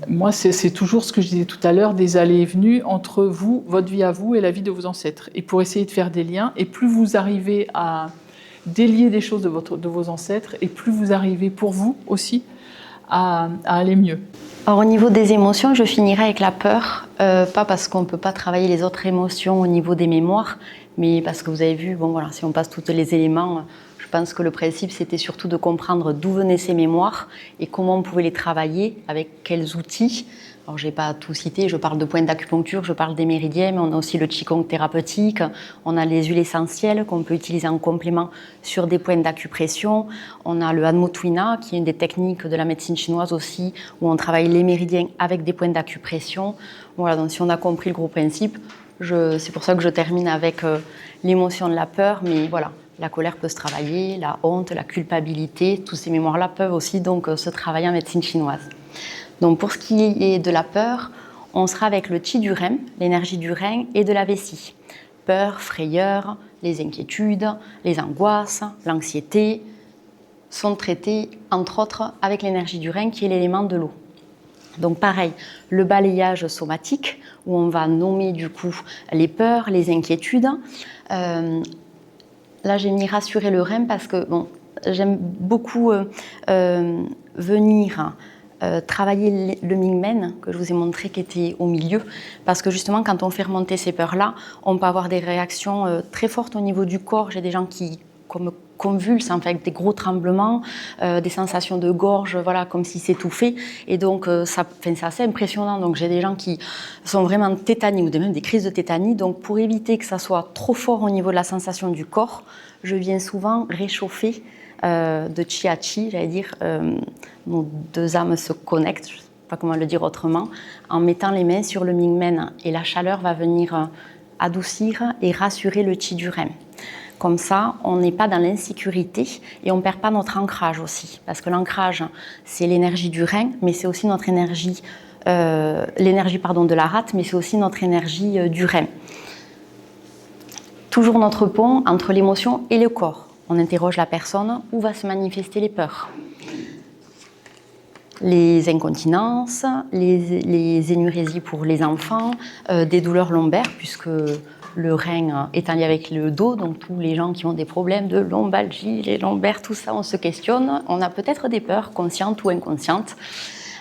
B: Moi, c'est toujours ce que je disais tout à l'heure, des allées et venues entre vous, votre vie à vous et la vie de vos ancêtres. Et pour essayer de faire des liens, et plus vous arrivez à délier des choses de vos ancêtres, et plus vous arrivez pour vous aussi à aller mieux.
A: Alors, au niveau des émotions, je finirai avec la peur, pas parce qu'on ne peut pas travailler les autres émotions au niveau des mémoires, mais parce que vous avez vu, bon voilà, si on passe tous les éléments, je pense que le principe c'était surtout de comprendre d'où venaient ces mémoires et comment on pouvait les travailler, avec quels outils. Alors je n'ai pas tout cité, je parle de points d'acupuncture, je parle des méridiens, mais on a aussi le qigong thérapeutique, on a les huiles essentielles qu'on peut utiliser en complément sur des points d'acupression, on a le Hanmo Tuina qui est une des techniques de la médecine chinoise aussi, où on travaille les méridiens avec des points d'acupression. Voilà, donc si on a compris le gros principe, c'est pour ça que je termine avec l'émotion de la peur, mais voilà, la colère peut se travailler, la honte, la culpabilité, tous ces mémoires-là peuvent aussi donc se travailler en médecine chinoise. Donc pour ce qui est de la peur, on sera avec le qi du rein, l'énergie du rein et de la vessie. Peur, frayeur, les inquiétudes, les angoisses, l'anxiété sont traitées entre autres avec l'énergie du rein qui est l'élément de l'eau. Donc pareil, le balayage somatique où on va nommer du coup les peurs, les inquiétudes. Là j'ai mis rassurer le rein parce que bon, j'aime beaucoup venir travailler le Mingmen que je vous ai montré qui était au milieu parce que justement quand on fait remonter ces peurs-là, on peut avoir des réactions très fortes au niveau du corps. J'ai des gens qui comme convulsent en fait, avec des gros tremblements, des sensations de gorge, voilà, comme s'ils s'étouffaient. Et donc, c'est assez impressionnant. Donc, j'ai des gens qui sont vraiment tétaniques ou même des crises de tétanie. Donc, pour éviter que ça soit trop fort au niveau de la sensation du corps, je viens souvent réchauffer de chi à chi, j'allais dire, nos deux âmes se connectent, je ne sais pas comment le dire autrement, en mettant les mains sur le Mingmen. Et la chaleur va venir adoucir et rassurer le chi du rein. Comme ça, on n'est pas dans l'insécurité et on ne perd pas notre ancrage aussi. Parce que l'ancrage, c'est l'énergie du rein, mais c'est aussi notre énergie, l'énergie de la rate, mais c'est aussi notre énergie du rein. Toujours notre pont entre l'émotion et le corps. On interroge la personne où va se manifester les peurs. Les incontinences, les énurésies pour les enfants, des douleurs lombaires, puisque le rein est en lien avec le dos, donc tous les gens qui ont des problèmes de lombalgie, les lombaires, tout ça, on se questionne. On a peut-être des peurs, conscientes ou inconscientes.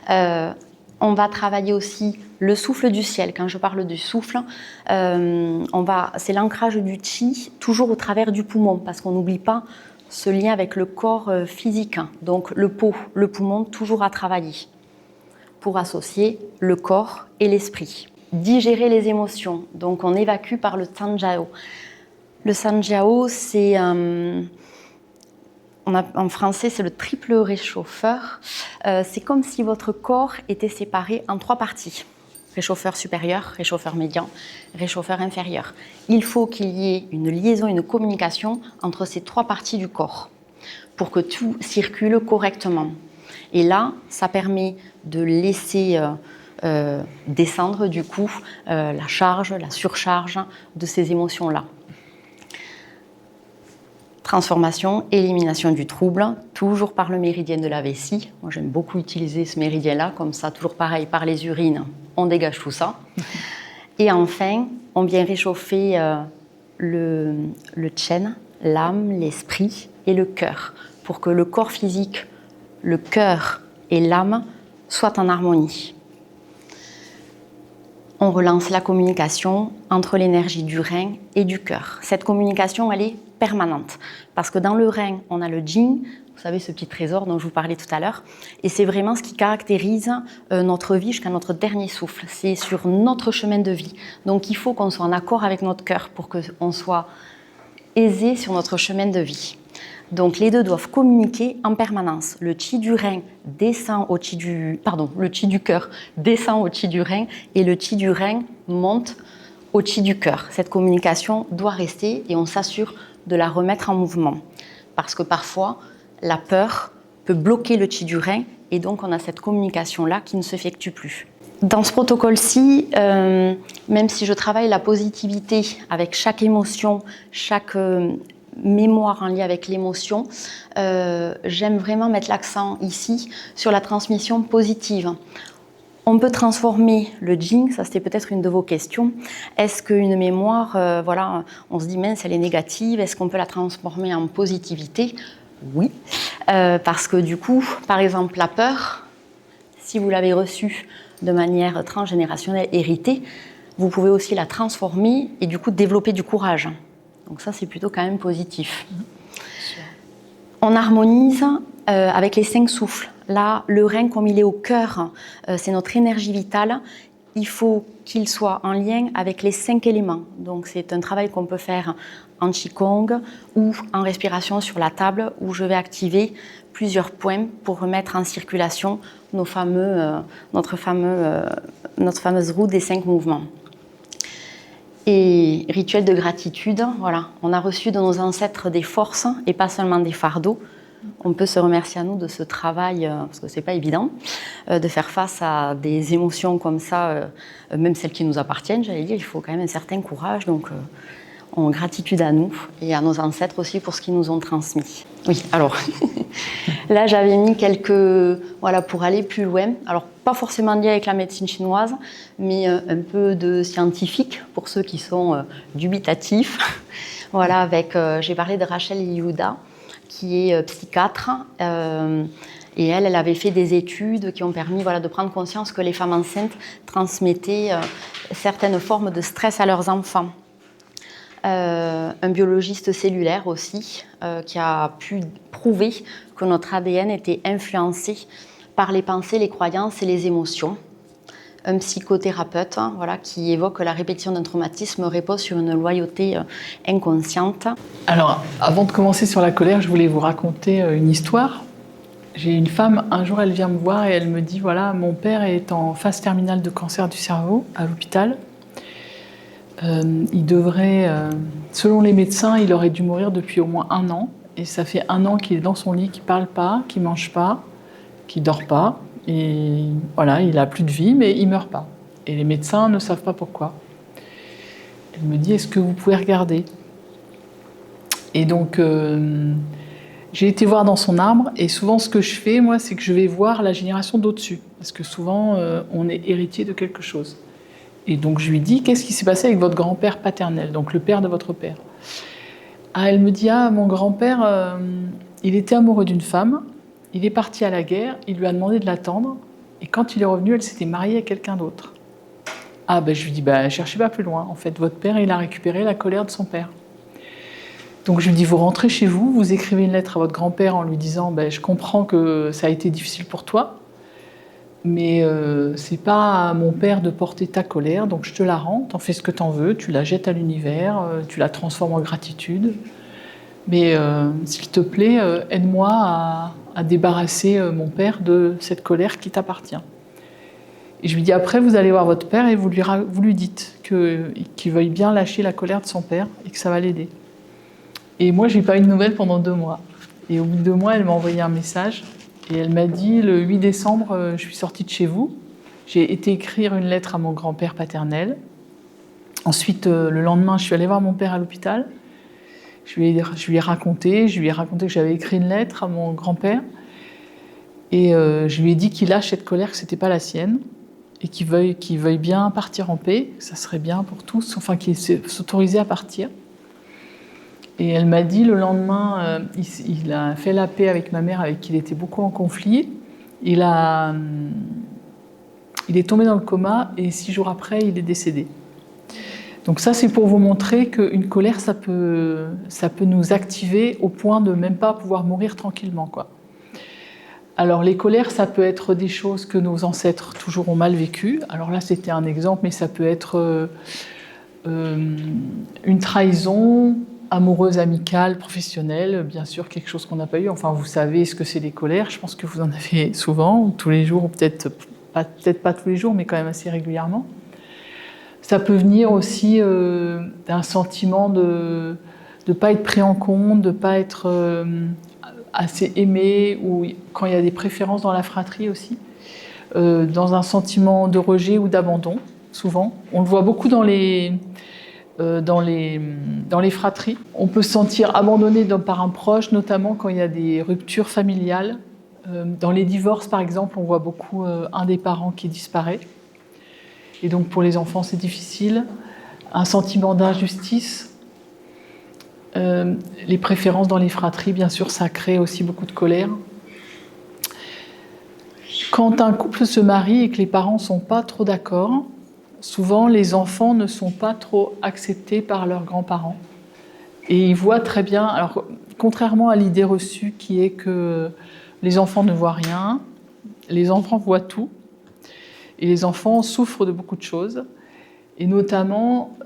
A: On va travailler aussi le souffle du ciel. Quand je parle du souffle, c'est l'ancrage du chi, toujours au travers du poumon, parce qu'on n'oublie pas ce lien avec le corps physique. Donc le poumon, toujours à travailler pour associer le corps et l'esprit. Digérer les émotions, donc on évacue par le Sanjiao. Le Sanjiao, c'est en français, c'est le triple réchauffeur. C'est comme si votre corps était séparé en 3 parties. Réchauffeur supérieur, réchauffeur médian, réchauffeur inférieur. Il faut qu'il y ait une liaison, une communication entre ces 3 parties du corps. pour que tout circule correctement. Et là, ça permet de laisser descendre du coup la charge, la surcharge de ces émotions-là. Transformation, élimination du trouble, toujours par le méridien de la vessie. Moi, j'aime beaucoup utiliser ce méridien-là, comme ça, toujours pareil, par les urines, on dégage tout ça. Et enfin, on vient réchauffer le Tchen, l'âme, l'esprit et le cœur, pour que le corps physique, le cœur et l'âme soient en harmonie. On relance la communication entre l'énergie du rein et du cœur. Cette communication, elle est permanente, parce que dans le rein, on a le Jing, vous savez, ce petit trésor dont je vous parlais tout à l'heure, et c'est vraiment ce qui caractérise notre vie jusqu'à notre dernier souffle. C'est sur notre chemin de vie. Donc il faut qu'on soit en accord avec notre cœur pour qu'on soit aisé sur notre chemin de vie. Donc les deux doivent communiquer en permanence. Le chi du rein descend au chi du... Pardon, le chi du cœur descend au chi du rein et le chi du rein monte au chi du cœur. Cette communication doit rester et on s'assure de la remettre en mouvement. Parce que parfois, la peur peut bloquer le chi du rein et donc on a cette communication-là qui ne s'effectue plus. Dans ce protocole-ci, même si je travaille la positivité avec chaque émotion, chaque mémoire en lien avec l'émotion, j'aime vraiment mettre l'accent ici sur la transmission positive. On peut transformer le Jing, ça c'était peut-être une de vos questions. Est-ce qu'une mémoire, voilà, on se dit mince, elle est négative, est-ce qu'on peut la transformer en positivité? Oui, parce que du coup, par exemple, la peur, si vous l'avez reçue de manière transgénérationnelle, héritée, vous pouvez aussi la transformer et du coup développer du courage. Donc ça, c'est plutôt quand même positif. On harmonise avec les 5 souffles. Là, le rein, comme il est au cœur, c'est notre énergie vitale. Il faut qu'il soit en lien avec les 5 éléments. Donc c'est un travail qu'on peut faire en Qigong ou en respiration sur la table, où je vais activer plusieurs points pour remettre en circulation notre fameuse roue des 5 mouvements. Et rituel de gratitude, voilà, on a reçu de nos ancêtres des forces et pas seulement des fardeaux. On peut se remercier à nous de ce travail, parce que c'est pas évident, de faire face à des émotions comme ça, même celles qui nous appartiennent, j'allais dire, il faut quand même un certain courage, donc en gratitude à nous et à nos ancêtres aussi pour ce qu'ils nous ont transmis. Oui, alors, là j'avais mis quelques, voilà, pour aller plus loin, alors pas forcément lié avec la médecine chinoise, mais un peu de scientifique pour ceux qui sont dubitatifs. Voilà, avec, j'ai parlé de Rachel Yehuda, qui est psychiatre, et elle avait fait des études qui ont permis, voilà, de prendre conscience que les femmes enceintes transmettaient certaines formes de stress à leurs enfants. Un biologiste cellulaire aussi, qui a pu prouver que notre ADN était influencé par les pensées, les croyances et les émotions. Un psychothérapeute, voilà, qui évoque la répétition d'un traumatisme repose sur une loyauté inconsciente.
B: Alors, avant de commencer sur la colère, je voulais vous raconter une histoire. J'ai une femme, un jour, elle vient me voir et elle me dit, voilà, mon père est en phase terminale de cancer du cerveau à l'hôpital. Il devrait, selon les médecins, il aurait dû mourir depuis au moins 1 an. Et ça fait 1 an qu'il est dans son lit, qu'il ne parle pas, qu'il ne mange pas, qu'il ne dort pas. Et voilà, il n'a plus de vie, mais il ne meurt pas. Et les médecins ne savent pas pourquoi. Elle me dit, est-ce que vous pouvez regarder? Et donc, j'ai été voir dans son arbre. Et souvent, ce que je fais, moi, c'est que je vais voir la génération d'au-dessus. Parce que souvent, on est héritier de quelque chose. Et donc, je lui dis, qu'est-ce qui s'est passé avec votre grand-père paternel, donc le père de votre père? Ah, elle me dit, mon grand-père, il était amoureux d'une femme. Il est parti à la guerre, il lui a demandé de l'attendre, et quand il est revenu, elle s'était mariée à quelqu'un d'autre. Ah, je lui dis, cherchez pas plus loin. En fait, votre père, il a récupéré la colère de son père. Donc je lui dis, vous rentrez chez vous, vous écrivez une lettre à votre grand-père en lui disant, je comprends que ça a été difficile pour toi, mais c'est pas à mon père de porter ta colère, donc je te la rends, t'en fais ce que t'en veux, tu la jettes à l'univers, tu la transformes en gratitude. Mais s'il te plaît, aide-moi à débarrasser mon père de cette colère qui t'appartient. Et je lui dis, après, vous allez voir votre père et vous lui dites qu'il veuille bien lâcher la colère de son père et que ça va l'aider. Et moi, je n'ai pas eu de nouvelles pendant 2 mois. Et au bout de 2 mois, elle m'a envoyé un message et elle m'a dit « Le 8 décembre, je suis sortie de chez vous. J'ai été écrire une lettre à mon grand-père paternel. Ensuite, le lendemain, je suis allée voir mon père à l'hôpital. Je lui ai raconté que j'avais écrit une lettre à mon grand-père. Et je lui ai dit qu'il lâche cette colère, que ce n'était pas la sienne. Et qu'il veuille bien partir en paix, que ça serait bien pour tous, enfin qu'il s'autorisait à partir. Et elle m'a dit le lendemain, il a fait la paix avec ma mère, avec qui il était beaucoup en conflit. Il est tombé dans le coma et 6 jours après, il est décédé. Donc ça, c'est pour vous montrer qu'une colère, ça peut nous activer au point de même pas pouvoir mourir tranquillement, quoi. Alors les colères, ça peut être des choses que nos ancêtres toujours ont mal vécues. Alors là, c'était un exemple, mais ça peut être une trahison amoureuse, amicale, professionnelle, bien sûr, quelque chose qu'on n'a pas eu. Enfin, vous savez ce que c'est les colères, je pense que vous en avez souvent, tous les jours, ou peut-être pas tous les jours, mais quand même assez régulièrement. Ça peut venir aussi d'un sentiment de ne pas être pris en compte, de ne pas être assez aimé, ou quand il y a des préférences dans la fratrie aussi, dans un sentiment de rejet ou d'abandon, souvent. On le voit beaucoup dans les fratries. On peut se sentir abandonné par un proche, notamment quand il y a des ruptures familiales. Dans les divorces, par exemple, on voit beaucoup un des parents qui disparaît. Et donc pour les enfants, c'est difficile. Un sentiment d'injustice. Les préférences dans les fratries, bien sûr, ça crée aussi beaucoup de colère. Quand un couple se marie et que les parents ne sont pas trop d'accord, souvent les enfants ne sont pas trop acceptés par leurs grands-parents. Et ils voient très bien, alors contrairement à l'idée reçue qui est que les enfants ne voient rien, les enfants voient tout. Et les enfants souffrent de beaucoup de choses. Et notamment,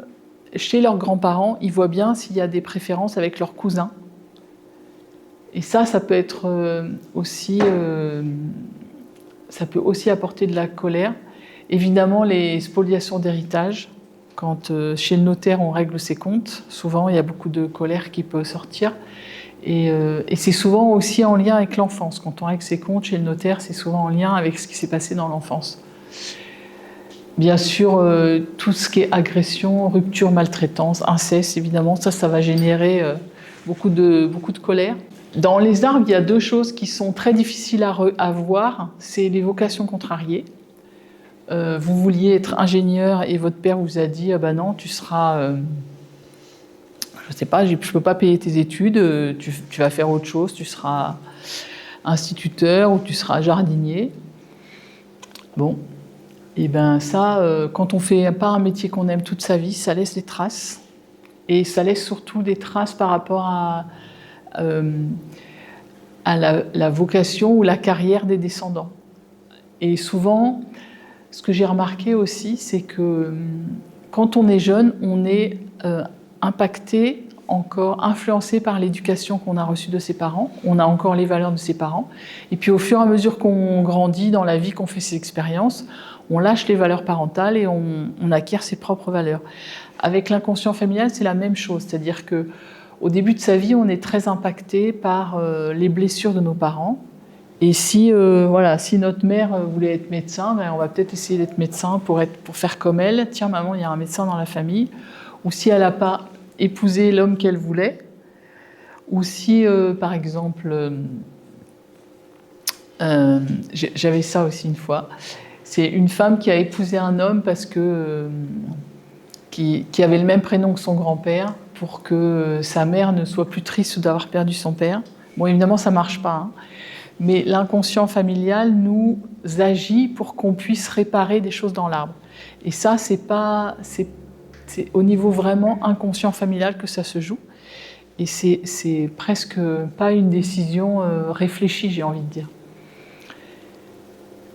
B: chez leurs grands-parents, ils voient bien s'il y a des préférences avec leurs cousins. Et ça peut être ça peut aussi apporter de la colère. Évidemment, les spoliations d'héritage. Quand chez le notaire, on règle ses comptes, souvent, il y a beaucoup de colère qui peut sortir. Et c'est souvent aussi en lien avec l'enfance. Quand on règle ses comptes chez le notaire, c'est souvent en lien avec ce qui s'est passé dans l'enfance. Bien sûr, tout ce qui est agression, rupture, maltraitance, inceste, évidemment, ça va générer beaucoup de colère. Dans les arbres, il y a 2 choses qui sont très difficiles à voir. C'est les vocations contrariées. Vous vouliez être ingénieur et votre père vous a dit « Ah ben non, tu seras... je sais pas, je peux pas payer tes études, tu vas faire autre chose, tu seras instituteur ou tu seras jardinier. » Bon. Et bien ça, quand on ne fait pas un métier qu'on aime toute sa vie, ça laisse des traces. Et ça laisse surtout des traces par rapport à la vocation ou la carrière des descendants. Et souvent, ce que j'ai remarqué aussi, c'est que quand on est jeune, on est impacté, encore influencé par l'éducation qu'on a reçue de ses parents. On a encore les valeurs de ses parents. Et puis au fur et à mesure qu'on grandit dans la vie, qu'on fait ses expériences, on lâche les valeurs parentales et on acquiert ses propres valeurs. Avec l'inconscient familial, c'est la même chose. C'est-à-dire qu'au début de sa vie, on est très impacté par les blessures de nos parents. Et si notre mère voulait être médecin, on va peut-être essayer d'être médecin pour faire comme elle. Tiens, maman, il y a un médecin dans la famille. Ou si elle n'a pas épousé l'homme qu'elle voulait. Ou si, par exemple, j'avais ça aussi une fois. C'est une femme qui a épousé un homme parce que qui avait le même prénom que son grand-père pour que sa mère ne soit plus triste d'avoir perdu son père. Bon, évidemment, ça ne marche pas, hein. Mais l'inconscient familial nous agit pour qu'on puisse réparer des choses dans l'arbre. Et ça, c'est au niveau vraiment inconscient familial que ça se joue. Et c'est presque pas une décision réfléchie, j'ai envie de dire.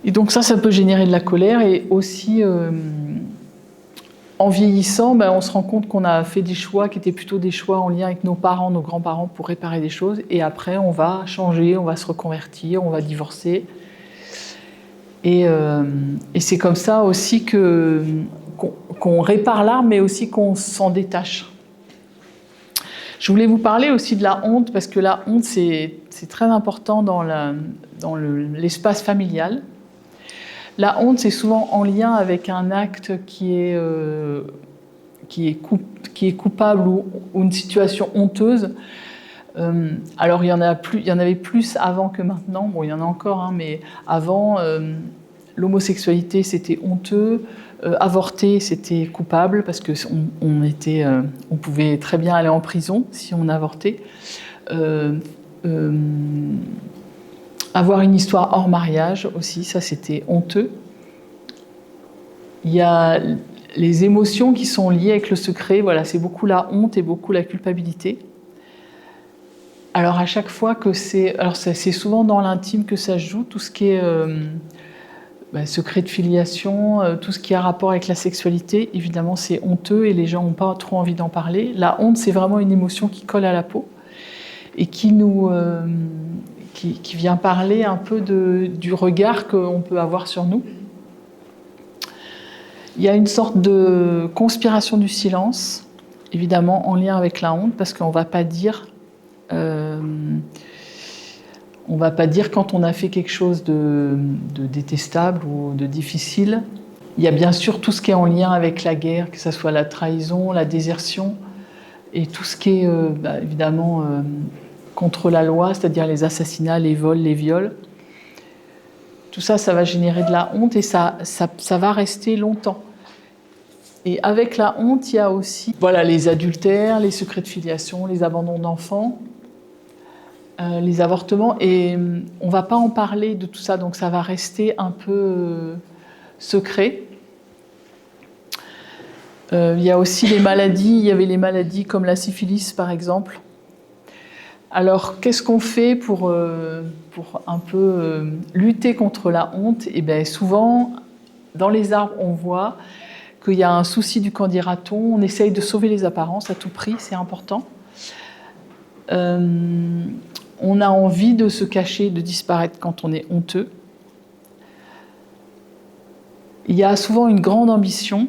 B: Et donc ça peut générer de la colère. Et aussi, en vieillissant, on se rend compte qu'on a fait des choix qui étaient plutôt des choix en lien avec nos parents, nos grands-parents pour réparer des choses. Et après, on va changer, on va se reconvertir, on va divorcer. Et c'est comme ça aussi qu'on répare l'arbre, mais aussi qu'on s'en détache. Je voulais vous parler aussi de la honte, parce que la honte, c'est très important dans l'espace familial. La honte, c'est souvent en lien avec un acte qui est coupable ou une situation honteuse. Alors, il y en avait plus avant que maintenant. Bon, il y en a encore, hein, mais avant, l'homosexualité, c'était honteux. Avorter, c'était coupable parce que on pouvait très bien aller en prison si on avortait. Avoir une histoire hors mariage aussi, ça c'était honteux. Il y a les émotions qui sont liées avec le secret, voilà, c'est beaucoup la honte et beaucoup la culpabilité. Alors à chaque fois que c'est souvent dans l'intime que ça se joue, tout ce qui est secret de filiation, tout ce qui a rapport avec la sexualité, évidemment c'est honteux et les gens n'ont pas trop envie d'en parler. La honte, c'est vraiment une émotion qui colle à la peau et qui vient parler un peu du regard qu'on peut avoir sur nous. Il y a une sorte de conspiration du silence, évidemment en lien avec la honte, parce qu'on ne va pas dire quand on a fait quelque chose de détestable ou de difficile. Il y a bien sûr tout ce qui est en lien avec la guerre, que ce soit la trahison, la désertion, et tout ce qui est évidemment contre la loi, c'est-à-dire les assassinats, les vols, les viols. Tout ça, ça va générer de la honte et ça va rester longtemps. Et avec la honte, il y a aussi les adultères, les secrets de filiation, les abandons d'enfants, les avortements. Et on ne va pas en parler de tout ça, donc ça va rester un peu secret. Il y a aussi les maladies. Il y avait les maladies comme la syphilis, par exemple. Alors, qu'est-ce qu'on fait pour un peu lutter contre la honte ? Eh bien, souvent, dans les arbres, on voit qu'il y a un souci du qu'en dira-t-on. On essaye de sauver les apparences à tout prix, c'est important. On a envie de se cacher, de disparaître quand on est honteux. Il y a souvent une grande ambition,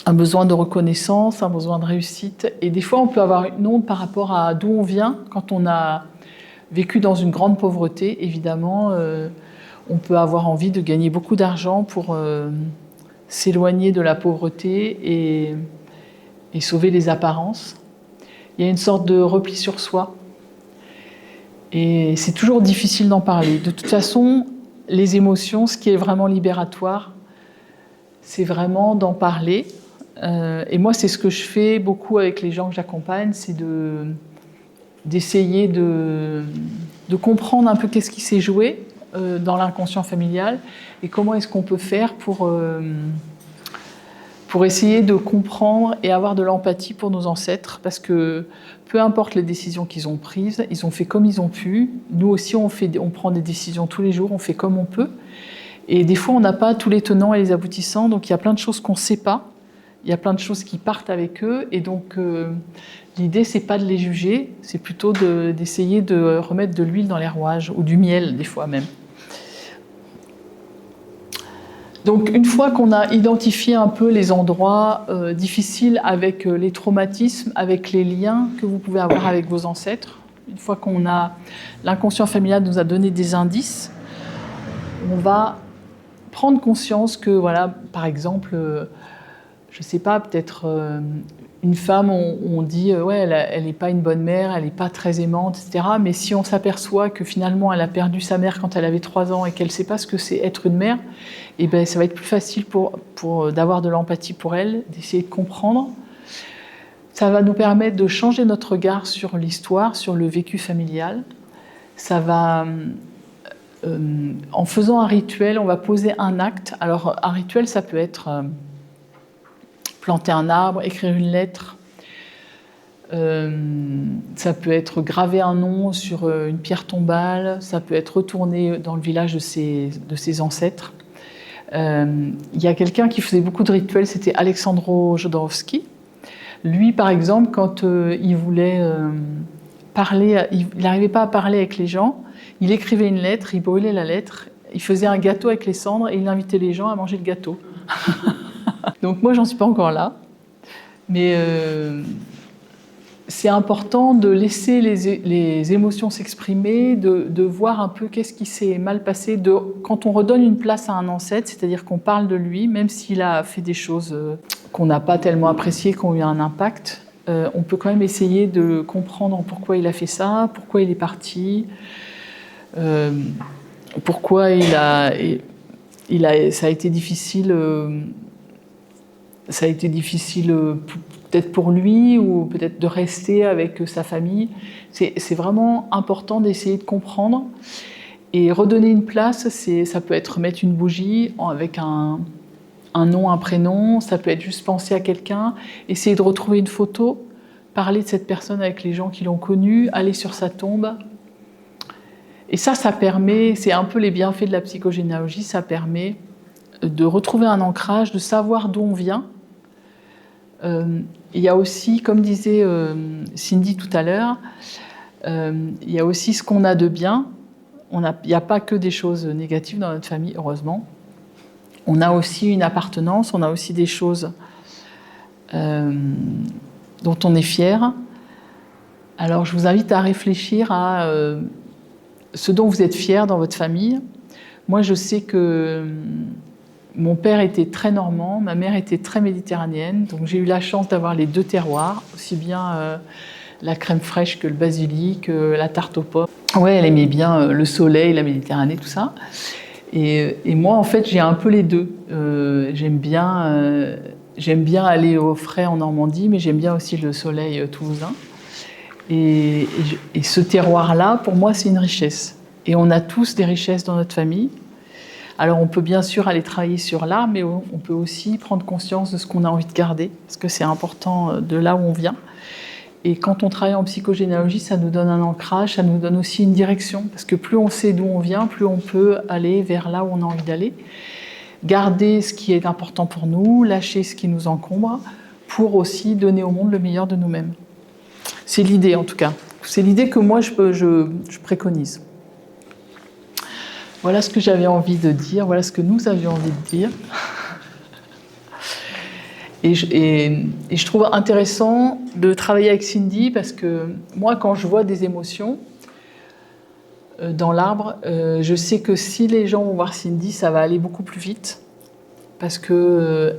B: un besoin de reconnaissance, un besoin de réussite. Et des fois, on peut avoir une honte par rapport à d'où on vient. Quand on a vécu dans une grande pauvreté, évidemment, on peut avoir envie de gagner beaucoup d'argent pour s'éloigner de la pauvreté et sauver les apparences. Il y a une sorte de repli sur soi. Et c'est toujours difficile d'en parler. De toute façon, les émotions, ce qui est vraiment libératoire, c'est vraiment d'en parler. Et moi, c'est ce que je fais beaucoup avec les gens que j'accompagne, c'est d'essayer de comprendre un peu qu'est-ce qui s'est joué dans l'inconscient familial et comment est-ce qu'on peut faire pour essayer de comprendre et avoir de l'empathie pour nos ancêtres, parce que peu importe les décisions qu'ils ont prises, ils ont fait comme ils ont pu. Nous aussi, on prend des décisions tous les jours, on fait comme on peut. Et des fois, on n'a pas tous les tenants et les aboutissants, donc il y a plein de choses qu'on ne sait pas. Il y a plein de choses qui partent avec eux, et donc l'idée, c'est pas de les juger, c'est plutôt d'essayer de remettre de l'huile dans les rouages, ou du miel, des fois même. Donc, une fois qu'on a identifié un peu les endroits difficiles avec les traumatismes, avec les liens que vous pouvez avoir avec vos ancêtres, une fois qu'on a l'inconscient familial nous a donné des indices, on va prendre conscience que, voilà, par exemple, je ne sais pas, peut-être une femme, on dit ouais, elle n'est pas une bonne mère, elle n'est pas très aimante, etc. Mais si on s'aperçoit que finalement elle a perdu sa mère quand elle avait 3 ans et qu'elle ne sait pas ce que c'est être une mère, eh ben, ça va être plus facile d'avoir de l'empathie pour elle, d'essayer de comprendre. Ça va nous permettre de changer notre regard sur l'histoire, sur le vécu familial. Ça va, en faisant un rituel, on va poser un acte. Alors un rituel, ça peut être planter un arbre, écrire une lettre. Ça peut être graver un nom sur une pierre tombale. Ça peut être retourner dans le village de ses ancêtres. Il y a quelqu'un qui faisait beaucoup de rituels, c'était Alexandro Jodorowsky. Lui, par exemple, quand il voulait parler, il n'arrivait pas à parler avec les gens, il écrivait une lettre, il brûlait la lettre, il faisait un gâteau avec les cendres et il invitait les gens à manger le gâteau. Donc moi, j'en suis pas encore là, mais c'est important de laisser les émotions s'exprimer, de voir un peu qu'est-ce qui s'est mal passé. Quand on redonne une place à un ancêtre, c'est-à-dire qu'on parle de lui, même s'il a fait des choses qu'on n'a pas tellement appréciées, qui ont eu un impact, on peut quand même essayer de comprendre pourquoi il a fait ça, pourquoi il est parti, pourquoi ça a été difficile. Ça a été difficile peut-être pour lui ou peut-être de rester avec sa famille. C'est vraiment important d'essayer de comprendre. Et redonner une place, ça peut être mettre une bougie avec un nom, un prénom, ça peut être juste penser à quelqu'un, essayer de retrouver une photo, parler de cette personne avec les gens qui l'ont connue, aller sur sa tombe. Et ça permet, c'est un peu les bienfaits de la psychogénéalogie, ça permet de retrouver un ancrage, de savoir d'où on vient. Il y a aussi, comme disait Cindy tout à l'heure, il y a aussi ce qu'on a de bien. Il n'y a pas que des choses négatives dans notre famille, heureusement. On a aussi une appartenance, on a aussi des choses dont on est fier. Alors je vous invite à réfléchir à ce dont vous êtes fier dans votre famille. Moi, je sais que mon père était très normand, ma mère était très méditerranéenne, donc j'ai eu la chance d'avoir les deux terroirs, aussi bien la crème fraîche que le basilic, la tarte aux pommes. Ouais, elle aimait bien le soleil, la Méditerranée, tout ça. Et moi, en fait, j'ai un peu les deux. J'aime bien aller au frais en Normandie, mais j'aime bien aussi le soleil toulousain. Et ce terroir-là, pour moi, c'est une richesse. Et on a tous des richesses dans notre famille. Alors on peut bien sûr aller travailler sur là, mais on peut aussi prendre conscience de ce qu'on a envie de garder, parce que c'est important de là où on vient. Et quand on travaille en psychogénéalogie, ça nous donne un ancrage, ça nous donne aussi une direction, parce que plus on sait d'où on vient, plus on peut aller vers là où on a envie d'aller. Garder ce qui est important pour nous, lâcher ce qui nous encombre, pour aussi donner au monde le meilleur de nous-mêmes. C'est l'idée en tout cas. C'est l'idée que moi je préconise. Voilà ce que j'avais envie de dire, voilà ce que nous avions envie de dire. Et je trouve intéressant de travailler avec Cindy parce que moi, quand je vois des émotions dans l'arbre, je sais que si les gens vont voir Cindy, ça va aller beaucoup plus vite parce que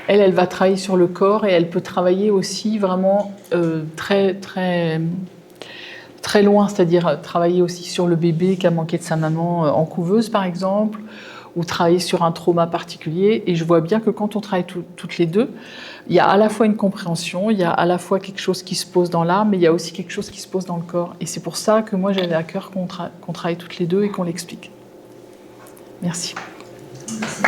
B: elle va travailler sur le corps et elle peut travailler aussi vraiment très loin, c'est-à-dire travailler aussi sur le bébé qui a manqué de sa maman en couveuse, par exemple, ou travailler sur un trauma particulier. Et je vois bien que quand on travaille toutes les deux, il y a à la fois une compréhension, il y a à la fois quelque chose qui se pose dans l'âme, mais il y a aussi quelque chose qui se pose dans le corps. Et c'est pour ça que moi, j'avais à cœur qu'on travaille toutes les deux et qu'on l'explique. Merci. Merci.